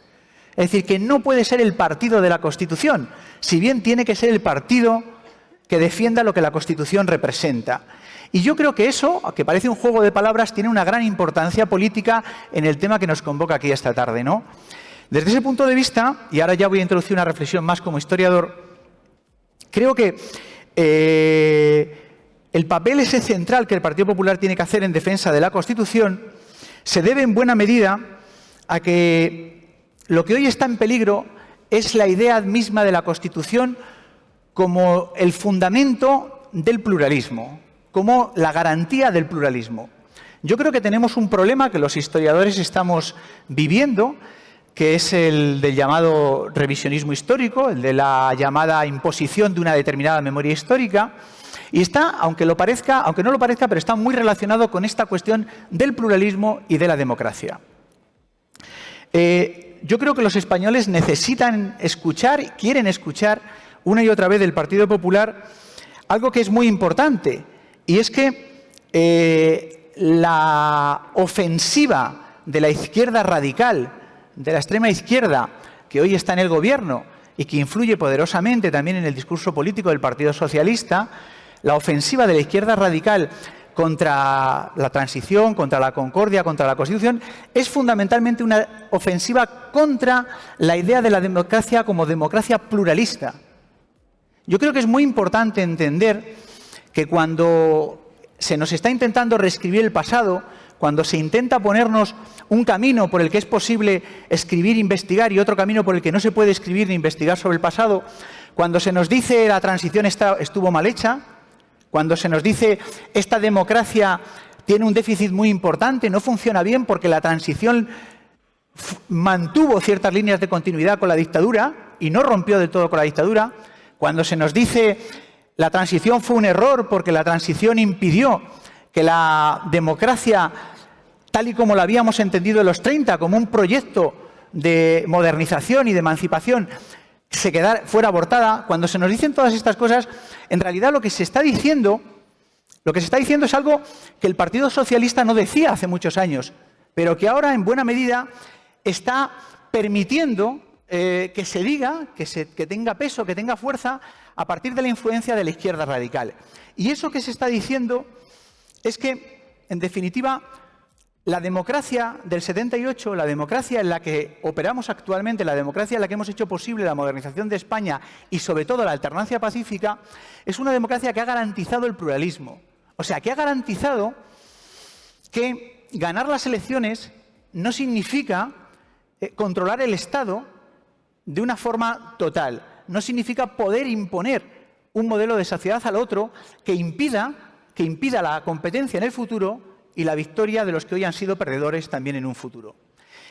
Es decir, que no puede ser el partido de la Constitución, si bien tiene que ser el partido que defienda lo que la Constitución representa. Y yo creo que eso, que parece un juego de palabras, tiene una gran importancia política en el tema que nos convoca aquí esta tarde, ¿no? Desde ese punto de vista, y ahora ya voy a introducir una reflexión más como historiador, creo que el papel ese central que el Partido Popular tiene que hacer en defensa de la Constitución se debe en buena medida a que lo que hoy está en peligro es la idea misma de la Constitución como el fundamento del pluralismo, como la garantía del pluralismo. Yo creo que tenemos un problema que los historiadores estamos viviendo, que es el del llamado revisionismo histórico, el de la llamada imposición de una determinada memoria histórica. Y está, aunque no lo parezca, pero está muy relacionado con esta cuestión del pluralismo y de la democracia. Yo creo que los españoles necesitan escuchar, quieren escuchar una y otra vez del Partido Popular algo que es muy importante, y es que la ofensiva de la izquierda radical, de la extrema izquierda, que hoy está en el gobierno y que influye poderosamente también en el discurso político del Partido Socialista, la ofensiva de la izquierda radical contra la transición, contra la concordia, contra la Constitución, es fundamentalmente una ofensiva contra la idea de la democracia como democracia pluralista. Yo creo que es muy importante entender que cuando se nos está intentando reescribir el pasado, cuando se intenta ponernos un camino por el que es posible escribir, investigar, y otro camino por el que no se puede escribir ni investigar sobre el pasado, cuando se nos dice la transición estuvo mal hecha, cuando se nos dice esta democracia tiene un déficit muy importante, no funciona bien porque la transición mantuvo ciertas líneas de continuidad con la dictadura y no rompió del todo con la dictadura, cuando se nos dice la transición fue un error porque la transición impidió que la democracia, tal y como la habíamos entendido en los 30, como un proyecto de modernización y de emancipación, fuera abortada, cuando se nos dicen todas estas cosas, en realidad lo que se está diciendo es algo que el Partido Socialista no decía hace muchos años, pero que ahora en buena medida está permitiendo que se diga, que tenga peso, que tenga fuerza a partir de la influencia de la izquierda radical. Y eso que se está diciendo es que, en definitiva, la democracia del 78, la democracia en la que operamos actualmente, la democracia en la que hemos hecho posible la modernización de España y, sobre todo, la alternancia pacífica, es una democracia que ha garantizado el pluralismo. O sea, que ha garantizado que ganar las elecciones no significa controlar el Estado de una forma total. No significa poder imponer un modelo de sociedad al otro que impida la competencia en el futuro y la victoria de los que hoy han sido perdedores también en un futuro.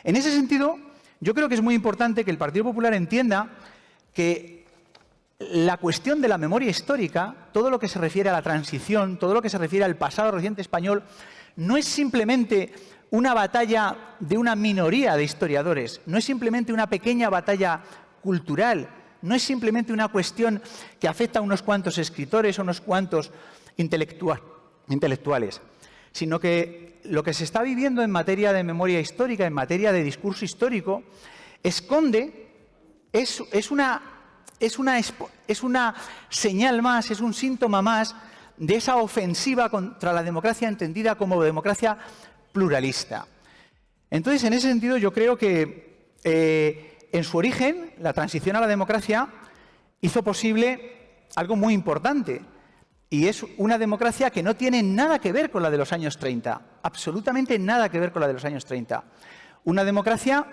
En ese sentido, yo creo que es muy importante que el Partido Popular entienda que la cuestión de la memoria histórica, todo lo que se refiere a la transición, todo lo que se refiere al pasado reciente español, no es simplemente una batalla de una minoría de historiadores, no es simplemente una pequeña batalla cultural, no es simplemente una cuestión que afecta a unos cuantos escritores o unos cuantos intelectuales, sino que lo que se está viviendo en materia de memoria histórica, en materia de discurso histórico, esconde, es una señal más, es un síntoma más de esa ofensiva contra la democracia entendida como democracia pluralista. Entonces, en ese sentido, yo creo que en su origen, la transición a la democracia hizo posible algo muy importante, y es una democracia que no tiene nada que ver con la de los años 30, absolutamente nada que ver con la de los años 30. Una democracia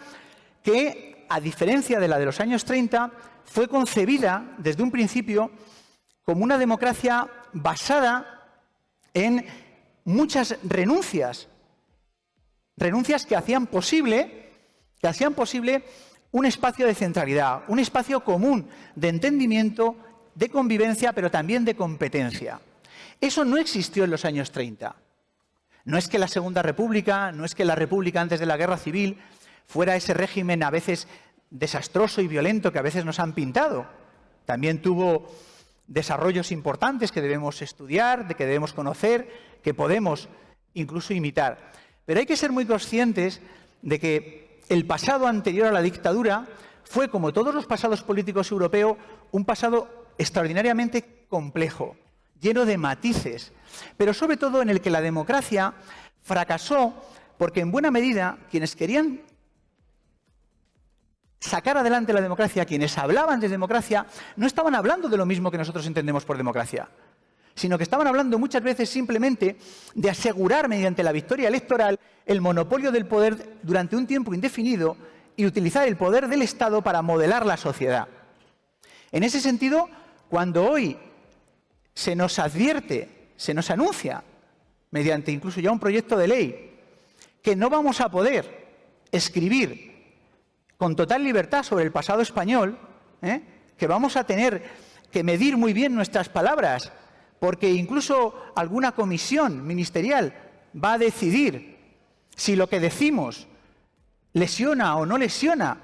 que, a diferencia de la de los años 30, fue concebida desde un principio como una democracia basada en muchas renuncias que hacían posible un espacio de centralidad, un espacio común de entendimiento, de convivencia, pero también de competencia. Eso no existió en los años 30. No es que la Segunda República, no es que la República antes de la Guerra Civil fuera ese régimen a veces desastroso y violento que a veces nos han pintado. También tuvo desarrollos importantes que debemos estudiar, que debemos conocer, que podemos incluso imitar. Pero hay que ser muy conscientes de que el pasado anterior a la dictadura fue, como todos los pasados políticos europeos, un pasado extraordinariamente complejo, lleno de matices, pero sobre todo en el que la democracia fracasó porque, en buena medida, quienes querían sacar adelante la democracia, quienes hablaban de democracia, no estaban hablando de lo mismo que nosotros entendemos por democracia, sino que estaban hablando muchas veces simplemente de asegurar mediante la victoria electoral el monopolio del poder durante un tiempo indefinido y utilizar el poder del Estado para modelar la sociedad. En ese sentido, cuando hoy se nos advierte, se nos anuncia, mediante incluso ya un proyecto de ley, que no vamos a poder escribir con total libertad sobre el pasado español, que vamos a tener que medir muy bien nuestras palabras, porque incluso alguna comisión ministerial va a decidir si lo que decimos lesiona o no lesiona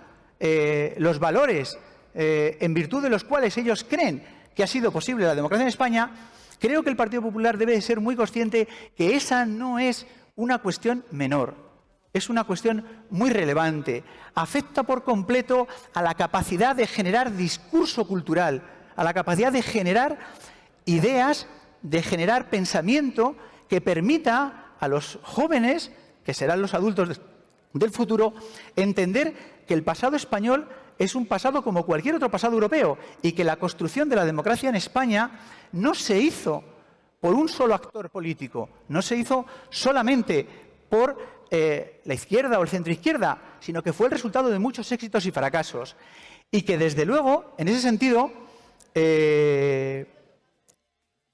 los valores en virtud de los cuales ellos creen que ha sido posible la democracia en España. Creo que el Partido Popular debe de ser muy consciente que esa no es una cuestión menor, es una cuestión muy relevante. Afecta por completo a la capacidad de generar discurso cultural, a la capacidad de generar ideas, de generar pensamiento que permita a los jóvenes, que serán los adultos del futuro, entender que el pasado español es un pasado como cualquier otro pasado europeo y que la construcción de la democracia en España no se hizo por un solo actor político, no se hizo solamente por la izquierda o el centroizquierda, sino que fue el resultado de muchos éxitos y fracasos. Y que, desde luego, en ese sentido,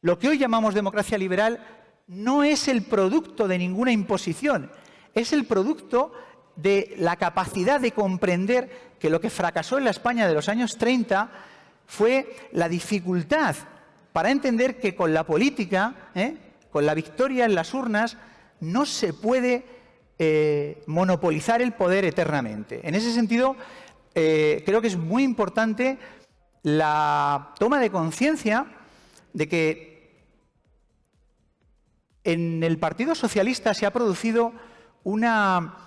lo que hoy llamamos democracia liberal no es el producto de ninguna imposición, es el producto de la capacidad de comprender que lo que fracasó en la España de los años 30 fue la dificultad para entender que con la política, con la victoria en las urnas, no se puede monopolizar el poder eternamente. En ese sentido, creo que es muy importante la toma de conciencia de que en el Partido Socialista se ha producido una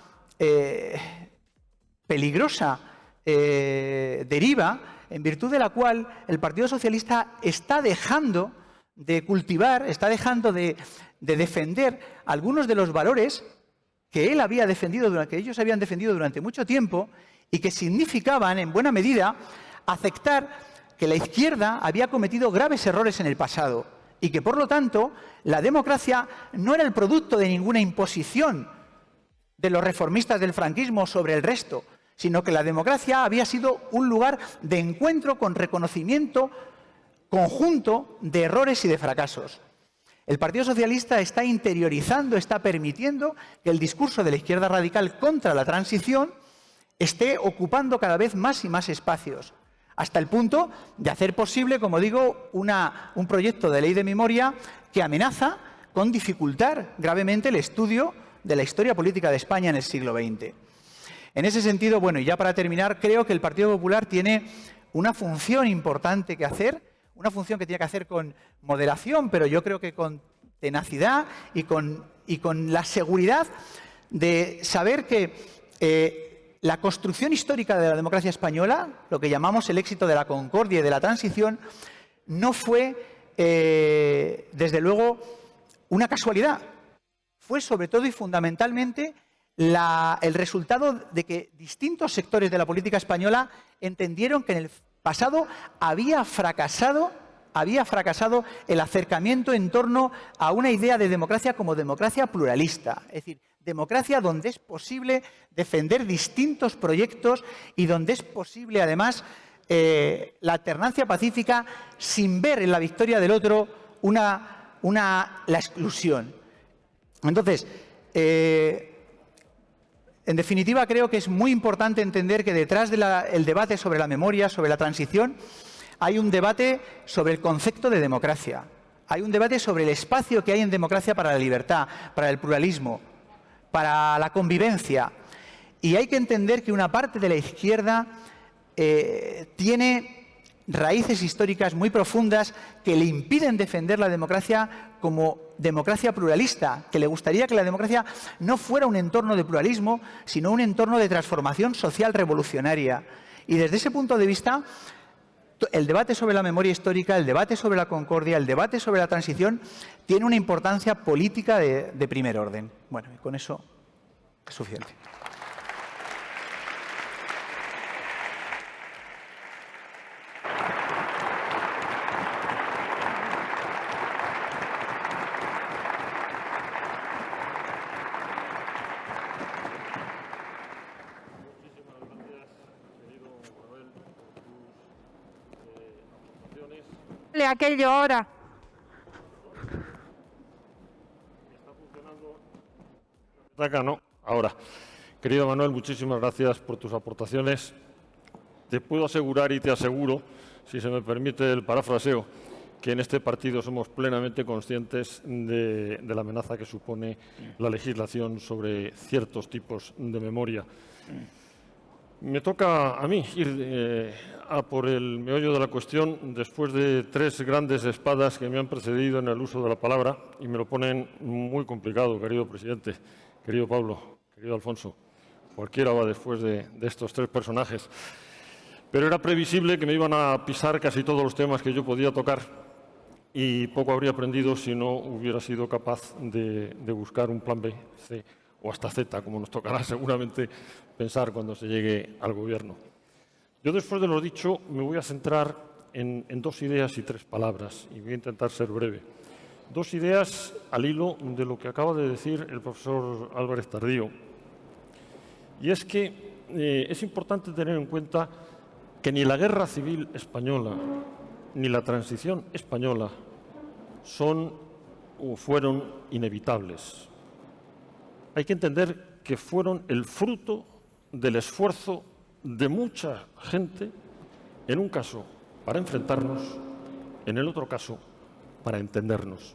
peligrosa deriva, en virtud de la cual el Partido Socialista está dejando de cultivar, está dejando de defender algunos de los valores que él había defendido, que ellos habían defendido durante mucho tiempo, y que significaban, en buena medida, aceptar que la izquierda había cometido graves errores en el pasado y que, por lo tanto, la democracia no era el producto de ninguna imposición de los reformistas del franquismo sobre el resto, sino que la democracia había sido un lugar de encuentro con reconocimiento conjunto de errores y de fracasos. El Partido Socialista está interiorizando, está permitiendo que el discurso de la izquierda radical contra la transición esté ocupando cada vez más y más espacios, hasta el punto de hacer posible, como digo, un proyecto de ley de memoria que amenaza con dificultar gravemente el estudio de la historia política de España en el siglo XX. En ese sentido, bueno, y ya para terminar, creo que el Partido Popular tiene una función importante que hacer, una función que tiene que hacer con moderación, pero yo creo que con tenacidad y con la seguridad de saber que la construcción histórica de la democracia española, lo que llamamos el éxito de la concordia y de la transición, no fue, desde luego, una casualidad. Fue sobre todo y fundamentalmente el resultado de que distintos sectores de la política española entendieron que en el pasado había fracasado el acercamiento en torno a una idea de democracia como democracia pluralista, es decir, democracia donde es posible defender distintos proyectos y donde es posible, además, la alternancia pacífica sin ver en la victoria del otro la exclusión. Entonces, en definitiva, creo que es muy importante entender que detrás del debate sobre la memoria, sobre la transición, hay un debate sobre el concepto de democracia. Hay un debate sobre el espacio que hay en democracia para la libertad, para el pluralismo, para la convivencia. Y hay que entender que una parte de la izquierda tiene raíces históricas muy profundas que le impiden defender la democracia como democracia pluralista, que le gustaría que la democracia no fuera un entorno de pluralismo, sino un entorno de transformación social revolucionaria. Y desde ese punto de vista, el debate sobre la memoria histórica, el debate sobre la concordia, el debate sobre la transición, tiene una importancia política de primer orden. Bueno, y con eso es suficiente. Aquello ahora. Acá no, ahora. Querido Manuel, muchísimas gracias por tus aportaciones. Te puedo asegurar y te aseguro, si se me permite el parafraseo, que en este partido somos plenamente conscientes de la amenaza que supone la legislación sobre ciertos tipos de memoria. Me toca a mí ir a por el meollo de la cuestión después de 3 grandes espadas que me han precedido en el uso de la palabra y me lo ponen muy complicado, querido presidente, querido Pablo, querido Alfonso. Cualquiera va después de estos 3 personajes. Pero era previsible que me iban a pisar casi todos los temas que yo podía tocar y poco habría aprendido si no hubiera sido capaz de buscar un plan B, C o hasta Z, como nos tocará seguramente pensar cuando se llegue al Gobierno. Yo, después de lo dicho, me voy a centrar en 2 ideas y 3 palabras, y voy a intentar ser breve. 2 ideas al hilo de lo que acaba de decir el profesor Álvarez Tardío. Y es que es importante tener en cuenta que ni la Guerra Civil Española ni la Transición Española son o fueron inevitables. Hay que entender que fueron el fruto del esfuerzo de mucha gente, en un caso para enfrentarnos, en el otro caso para entendernos.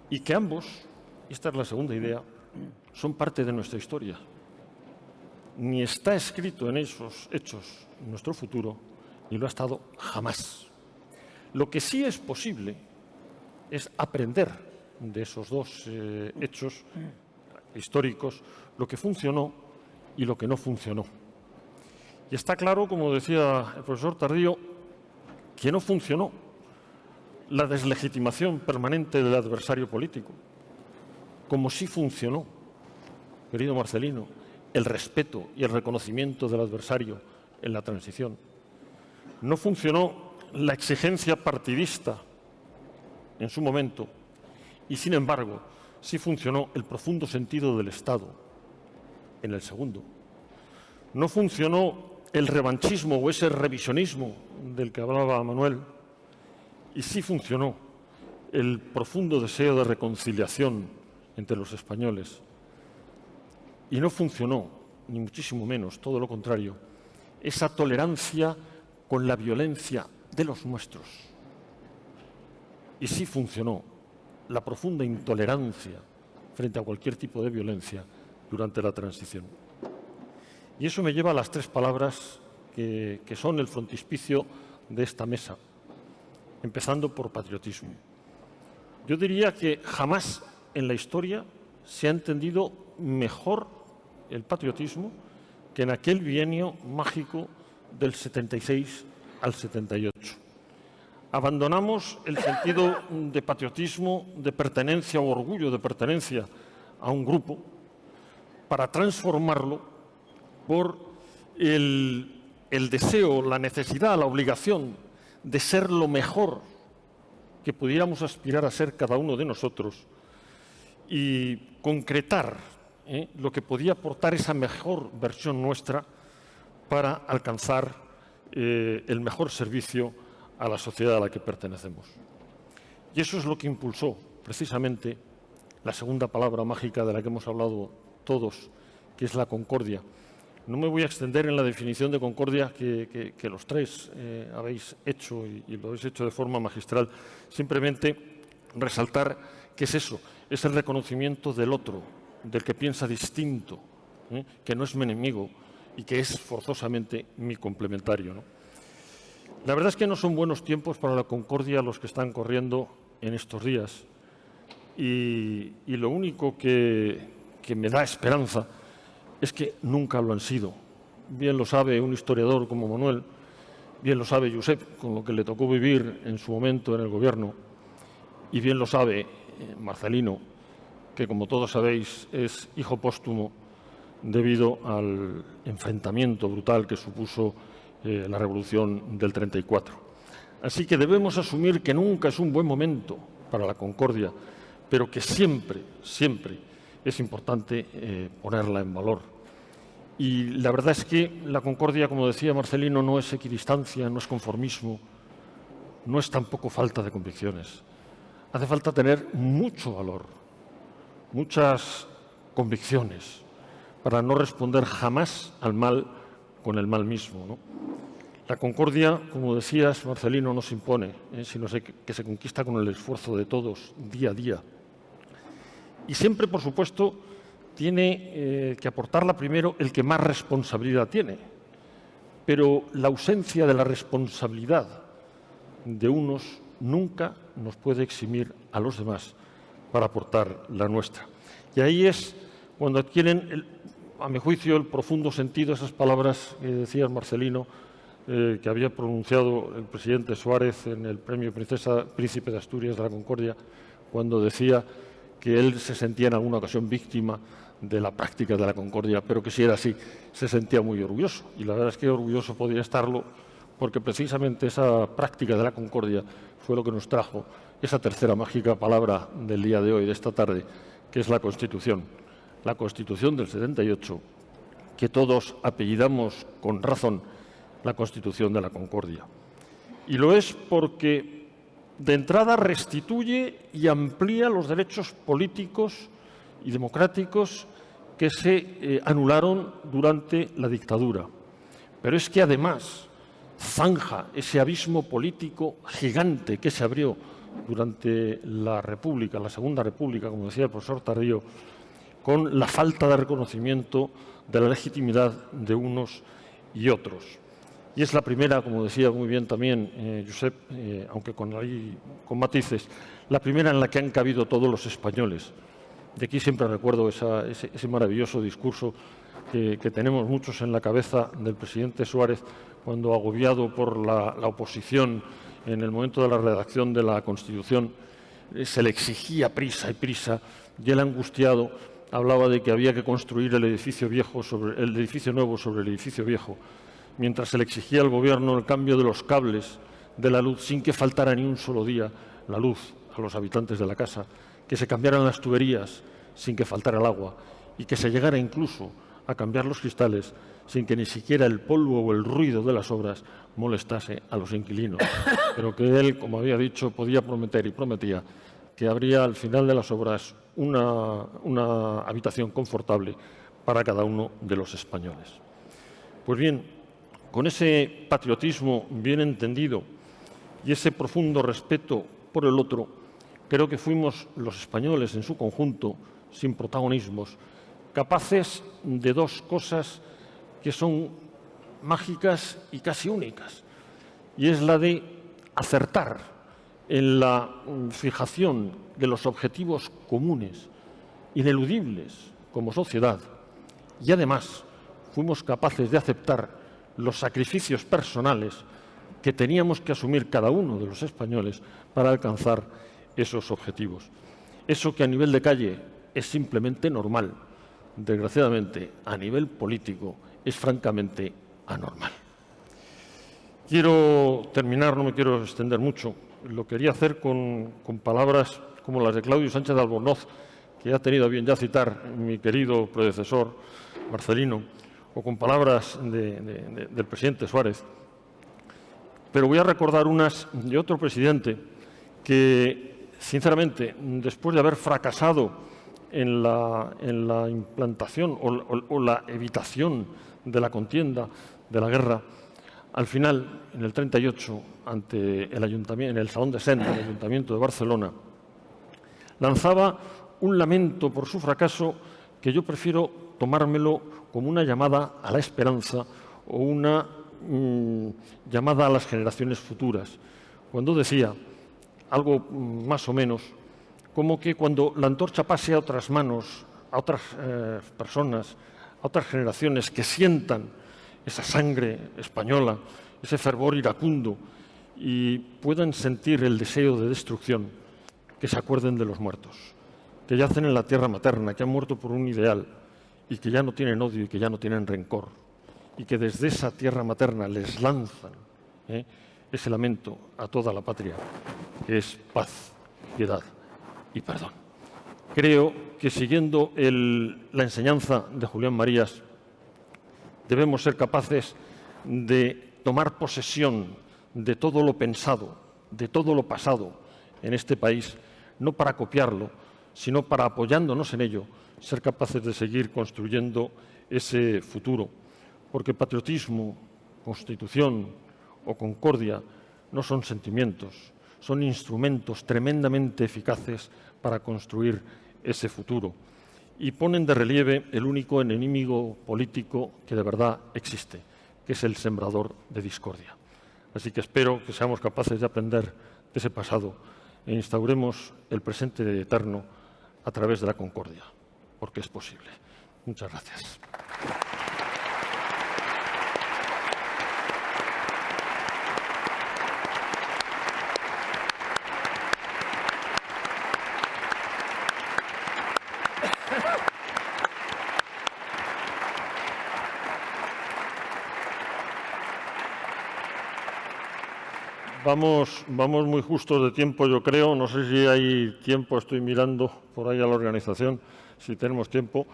Y que ambos, esta es la segunda idea, son parte de nuestra historia. Ni está escrito en esos hechos nuestro futuro, ni lo ha estado jamás. Lo que sí es posible es aprender de esos 2 hechos históricos, lo que funcionó y lo que no funcionó. Y está claro, como decía el profesor Tardío, que no funcionó la deslegitimación permanente del adversario político, como sí funcionó, querido Marcelino, el respeto y el reconocimiento del adversario en la transición. No funcionó la exigencia partidista en su momento y, sin embargo, sí funcionó el profundo sentido del Estado en el segundo. No funcionó el revanchismo o ese revisionismo del que hablaba Manuel y sí funcionó el profundo deseo de reconciliación entre los españoles. Y no funcionó, ni muchísimo menos, todo lo contrario, esa tolerancia con la violencia de los nuestros. Y sí funcionó la profunda intolerancia frente a cualquier tipo de violencia durante la transición. Y eso me lleva a las tres palabras que son el frontispicio de esta mesa, empezando por patriotismo. Yo diría que jamás en la historia se ha entendido mejor el patriotismo que en aquel bienio mágico del 76 al 78. Abandonamos el sentido de patriotismo, de pertenencia o orgullo de pertenencia a un grupo para transformarlo por el deseo, la necesidad, la obligación de ser lo mejor que pudiéramos aspirar a ser cada uno de nosotros y concretar lo que podía aportar esa mejor versión nuestra para alcanzar el mejor servicio a la sociedad a la que pertenecemos. Y eso es lo que impulsó precisamente la segunda palabra mágica de la que hemos hablado todos, que es la concordia. No me voy a extender en la definición de concordia que los tres habéis hecho y lo habéis hecho de forma magistral. Simplemente resaltar que es eso, es el reconocimiento del otro, del que piensa distinto, que no es mi enemigo y que es forzosamente mi complementario, ¿no? La verdad es que no son buenos tiempos para la concordia los que están corriendo en estos días y lo único que me da esperanza es que nunca lo han sido. Bien lo sabe un historiador como Manuel, bien lo sabe Josep, con lo que le tocó vivir en su momento en el gobierno, y bien lo sabe Marcelino, que como todos sabéis es hijo póstumo debido al enfrentamiento brutal que supuso la Revolución del 34. Así que debemos asumir que nunca es un buen momento para la concordia, pero que siempre, siempre es importante ponerla en valor. Y la verdad es que la concordia, como decía Marcelino, no es equidistancia, no es conformismo, no es tampoco falta de convicciones. Hace falta tener mucho valor, muchas convicciones, para no responder jamás al mal con el mal mismo, ¿no? La concordia, como decías, Marcelino, no se impone, sino que se conquista con el esfuerzo de todos, día a día. Y siempre, por supuesto, tiene que aportarla primero el que más responsabilidad tiene. Pero la ausencia de la responsabilidad de unos nunca nos puede eximir a los demás para aportar la nuestra. Y ahí es cuando adquieren, a mi juicio, el profundo sentido esas palabras que decía Marcelino, que había pronunciado el presidente Suárez en el premio Príncipe de Asturias de la Concordia, cuando decía que él se sentía en alguna ocasión víctima de la práctica de la concordia, pero que si era así, se sentía muy orgulloso. Y la verdad es que orgulloso podía estarlo, porque precisamente esa práctica de la concordia fue lo que nos trajo esa tercera mágica palabra del día de hoy, de esta tarde, que es la Constitución. La Constitución del 78, que todos apellidamos con razón la Constitución de la Concordia. Y lo es porque, de entrada, restituye y amplía los derechos políticos y democráticos que se anularon durante la dictadura. Pero es que, además, zanja ese abismo político gigante que se abrió durante la República, la Segunda República, como decía el profesor Tardío, con la falta de reconocimiento de la legitimidad de unos y otros. Y es la primera, como decía muy bien también Josep, aunque con matices, la primera en la que han cabido todos los españoles. De aquí siempre recuerdo ese maravilloso discurso que tenemos muchos en la cabeza del presidente Suárez, cuando, agobiado por la oposición en el momento de la redacción de la Constitución, se le exigía prisa y prisa, y él, angustiado, hablaba de que había que construir el edificio nuevo sobre el edificio viejo, mientras se le exigía al Gobierno el cambio de los cables de la luz sin que faltara ni un solo día la luz a los habitantes de la casa, que se cambiaran las tuberías sin que faltara el agua y que se llegara incluso a cambiar los cristales sin que ni siquiera el polvo o el ruido de las obras molestase a los inquilinos, pero que él, como había dicho, podía prometer y prometía que habría al final de las obras una habitación confortable para cada uno de los españoles. Pues bien, con ese patriotismo bien entendido y ese profundo respeto por el otro, creo que fuimos los españoles en su conjunto, sin protagonismos, capaces de dos cosas que son mágicas y casi únicas, y es la de acertar en la fijación de los objetivos comunes, ineludibles como sociedad, y además fuimos capaces de aceptar los sacrificios personales que teníamos que asumir cada uno de los españoles para alcanzar esos objetivos. Eso que a nivel de calle es simplemente normal, desgraciadamente a nivel político es francamente anormal. Quiero terminar, no me quiero extender mucho, lo quería hacer con palabras como las de Claudio Sánchez de Albornoz, que ha tenido a bien ya citar mi querido predecesor Marcelino, o con palabras del presidente Suárez. Pero voy a recordar unas de otro presidente que, sinceramente, después de haber fracasado en la implantación o la evitación de la contienda, de la guerra, al final, en el 38, ante el ayuntamiento, en el Salón de Sena del Ayuntamiento de Barcelona, lanzaba un lamento por su fracaso que yo prefiero tomármelo como una llamada a la esperanza o una llamada a las generaciones futuras, cuando decía algo más o menos como que cuando la antorcha pase a otras manos, a otras personas, a otras generaciones que sientan esa sangre española, ese fervor iracundo y puedan sentir el deseo de destrucción, que se acuerden de los muertos, que yacen en la tierra materna, que han muerto por un ideal y que ya no tienen odio y que ya no tienen rencor, y que desde esa tierra materna les lanzan ese lamento a toda la patria, que es paz, piedad y perdón. Creo que siguiendo la enseñanza de Julián Marías, debemos ser capaces de tomar posesión de todo lo pensado, de todo lo pasado en este país, no para copiarlo, sino para, apoyándonos en ello, ser capaces de seguir construyendo ese futuro. Porque patriotismo, constitución o concordia no son sentimientos, son instrumentos tremendamente eficaces para construir ese futuro. Y ponen de relieve el único enemigo político que de verdad existe, que es el sembrador de discordia. Así que espero que seamos capaces de aprender de ese pasado e instauremos el presente eterno a través de la concordia, porque es posible. Muchas gracias. Vamos muy justos de tiempo, yo creo. No sé si hay tiempo, estoy mirando por ahí a la organización, si tenemos tiempo.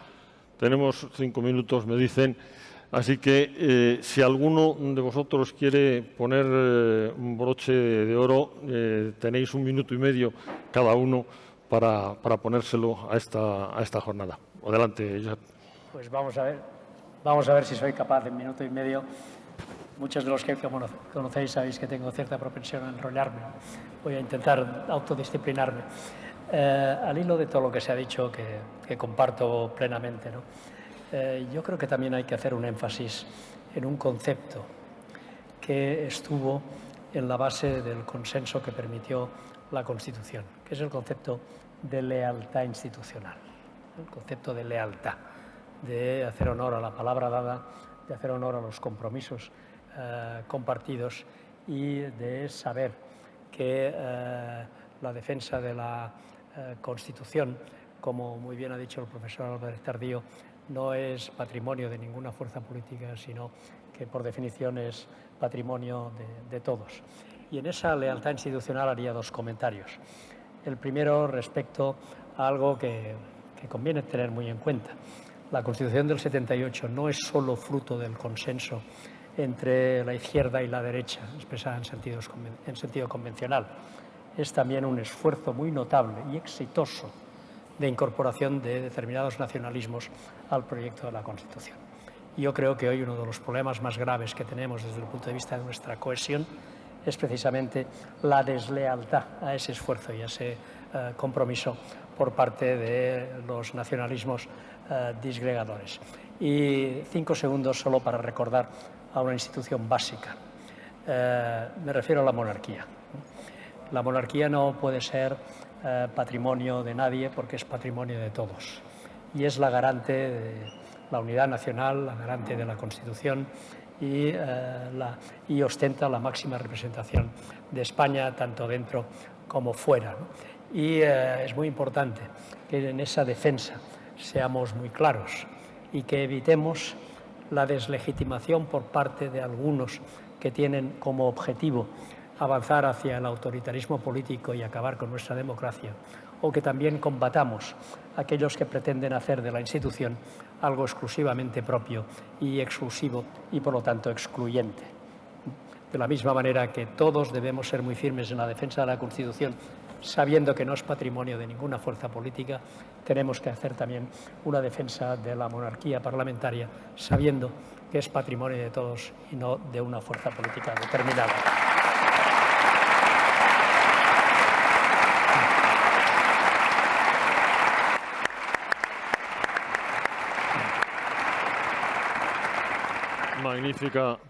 Tenemos 5 minutos, me dicen. Así que si alguno de vosotros quiere poner un broche de oro, tenéis 1 minuto y medio cada uno para ponérselo a esta jornada. Adelante. Pues vamos a ver si soy capaz en 1 minuto y medio. Muchos de los que conocéis sabéis que tengo cierta propensión a enrollarme. Voy a intentar autodisciplinarme. Al hilo de todo lo que se ha dicho, que comparto plenamente, ¿no? Yo creo que también hay que hacer un énfasis en un concepto que estuvo en la base del consenso que permitió la Constitución, que es el concepto de lealtad institucional. El concepto de lealtad, de hacer honor a la palabra dada, de hacer honor a los compromisos compartidos y de saber que la defensa de la Constitución, como muy bien ha dicho el profesor Álvarez Tardío, no es patrimonio de ninguna fuerza política, sino que por definición es patrimonio de todos. Y en esa lealtad institucional haría 2 comentarios. El primero respecto a algo que conviene tener muy en cuenta. La Constitución del 78 no es solo fruto del consenso entre la izquierda y la derecha, expresada en sentido convencional. Es también un esfuerzo muy notable y exitoso de incorporación de determinados nacionalismos al proyecto de la Constitución. Yo creo que hoy uno de los problemas más graves que tenemos desde el punto de vista de nuestra cohesión es precisamente la deslealtad a ese esfuerzo y a ese compromiso por parte de los nacionalismos disgregadores. Y 5 segundos solo para recordar a una institución básica. Me refiero a la monarquía. La monarquía no puede ser patrimonio de nadie porque es patrimonio de todos. Y es la garante de la unidad nacional, la garante de la Constitución y ostenta la máxima representación de España, tanto dentro como fuera, ¿no? Y es muy importante que en esa defensa seamos muy claros y que evitemos la deslegitimación por parte de algunos que tienen como objetivo avanzar hacia el autoritarismo político y acabar con nuestra democracia, o que también combatamos a aquellos que pretenden hacer de la institución algo exclusivamente propio y exclusivo y, por lo tanto, excluyente. De la misma manera que todos debemos ser muy firmes en la defensa de la Constitución, sabiendo que no es patrimonio de ninguna fuerza política, tenemos que hacer también una defensa de la monarquía parlamentaria, sabiendo que es patrimonio de todos y no de una fuerza política determinada.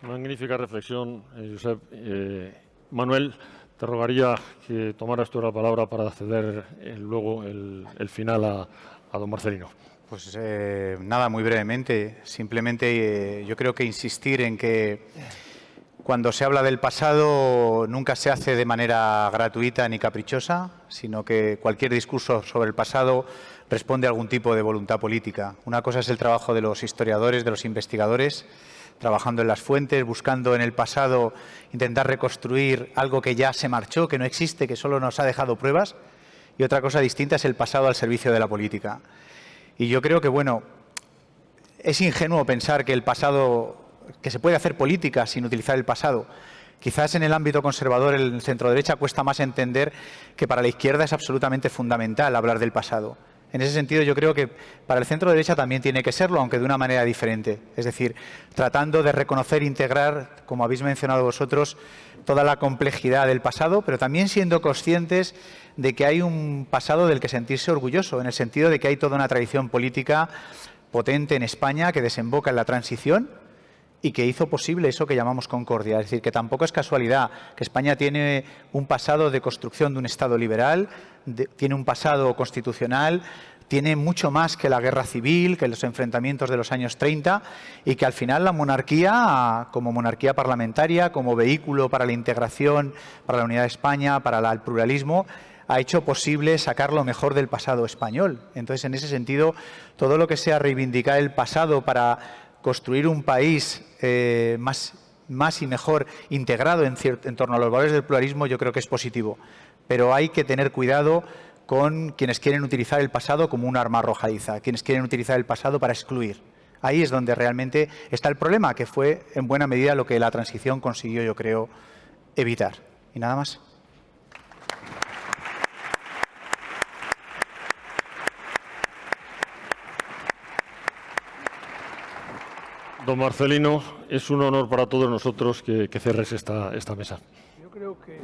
Magnífica reflexión, Josep. Manuel, te rogaría que tomaras tú la palabra para ceder luego el final a don Marcelino. Pues nada, muy brevemente. Simplemente yo creo que insistir en que cuando se habla del pasado nunca se hace de manera gratuita ni caprichosa, sino que cualquier discurso sobre el pasado responde a algún tipo de voluntad política. Una cosa es el trabajo de los historiadores, de los investigadores, trabajando en las fuentes, buscando en el pasado intentar reconstruir algo que ya se marchó, que no existe, que solo nos ha dejado pruebas. Y otra cosa distinta es el pasado al servicio de la política. Y yo creo que, bueno, es ingenuo pensar que el pasado, que se puede hacer política sin utilizar el pasado. Quizás en el ámbito conservador, en el centro-derecha, cuesta más entender que para la izquierda es absolutamente fundamental hablar del pasado. En ese sentido, yo creo que para el centro-derecha también tiene que serlo, aunque de una manera diferente. Es decir, tratando de reconocer e integrar, como habéis mencionado vosotros, toda la complejidad del pasado, pero también siendo conscientes de que hay un pasado del que sentirse orgulloso, en el sentido de que hay toda una tradición política potente en España que desemboca en la transición y que hizo posible eso que llamamos concordia. Es decir, que tampoco es casualidad que España tiene un pasado de construcción de un Estado liberal, tiene un pasado constitucional, tiene mucho más que la guerra civil, que los enfrentamientos de los años 30 y que al final la monarquía, como monarquía parlamentaria, como vehículo para la integración, para la unidad de España, para el pluralismo, ha hecho posible sacar lo mejor del pasado español. Entonces, en ese sentido, todo lo que sea reivindicar el pasado para construir un país más y mejor integrado en torno a los valores del pluralismo, yo creo que es positivo. Pero hay que tener cuidado con quienes quieren utilizar el pasado como un arma arrojadiza, quienes quieren utilizar el pasado para excluir. Ahí es donde realmente está el problema, que fue en buena medida lo que la transición consiguió, yo creo, evitar. Y nada más. Don Marcelino, es un honor para todos nosotros que cerres esta mesa. Yo creo que hay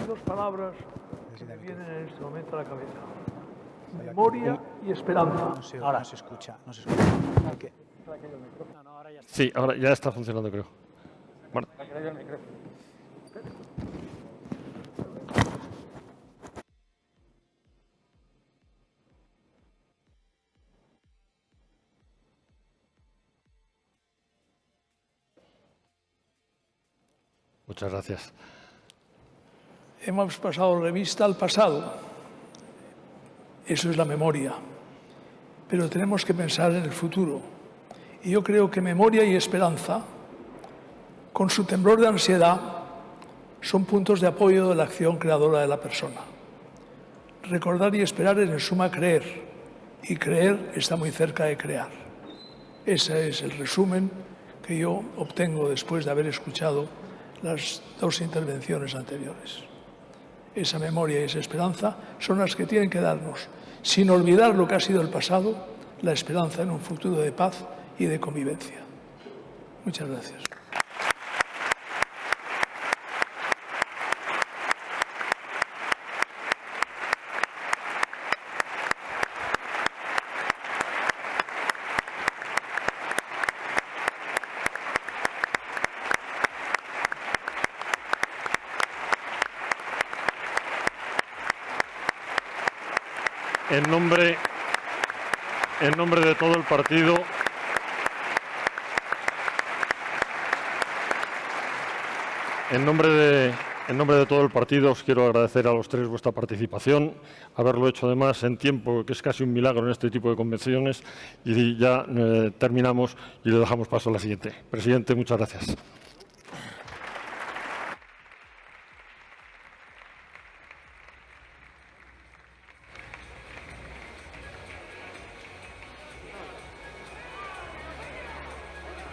dos palabras que me vienen en este momento a la cabeza. Memoria y esperanza. Ahora se escucha. Sí, ahora ya está funcionando, creo. Bueno. Muchas gracias. Hemos pasado revista al pasado. Eso es la memoria. Pero tenemos que pensar en el futuro. Y yo creo que memoria y esperanza, con su temblor de ansiedad, son puntos de apoyo de la acción creadora de la persona. Recordar y esperar es en suma creer. y creer está muy cerca de crear. Ese es el resumen que yo obtengo después de haber escuchado las dos intervenciones anteriores. Esa memoria y esa esperanza son las que tienen que darnos, sin olvidar lo que ha sido el pasado, la esperanza en un futuro de paz y de convivencia. Muchas gracias. En nombre de todo el partido, en nombre de todo el partido os quiero agradecer a los tres vuestra participación, haberlo hecho además en tiempo, que es casi un milagro en este tipo de convenciones, y ya terminamos y le dejamos paso a la siguiente. Presidente, muchas gracias.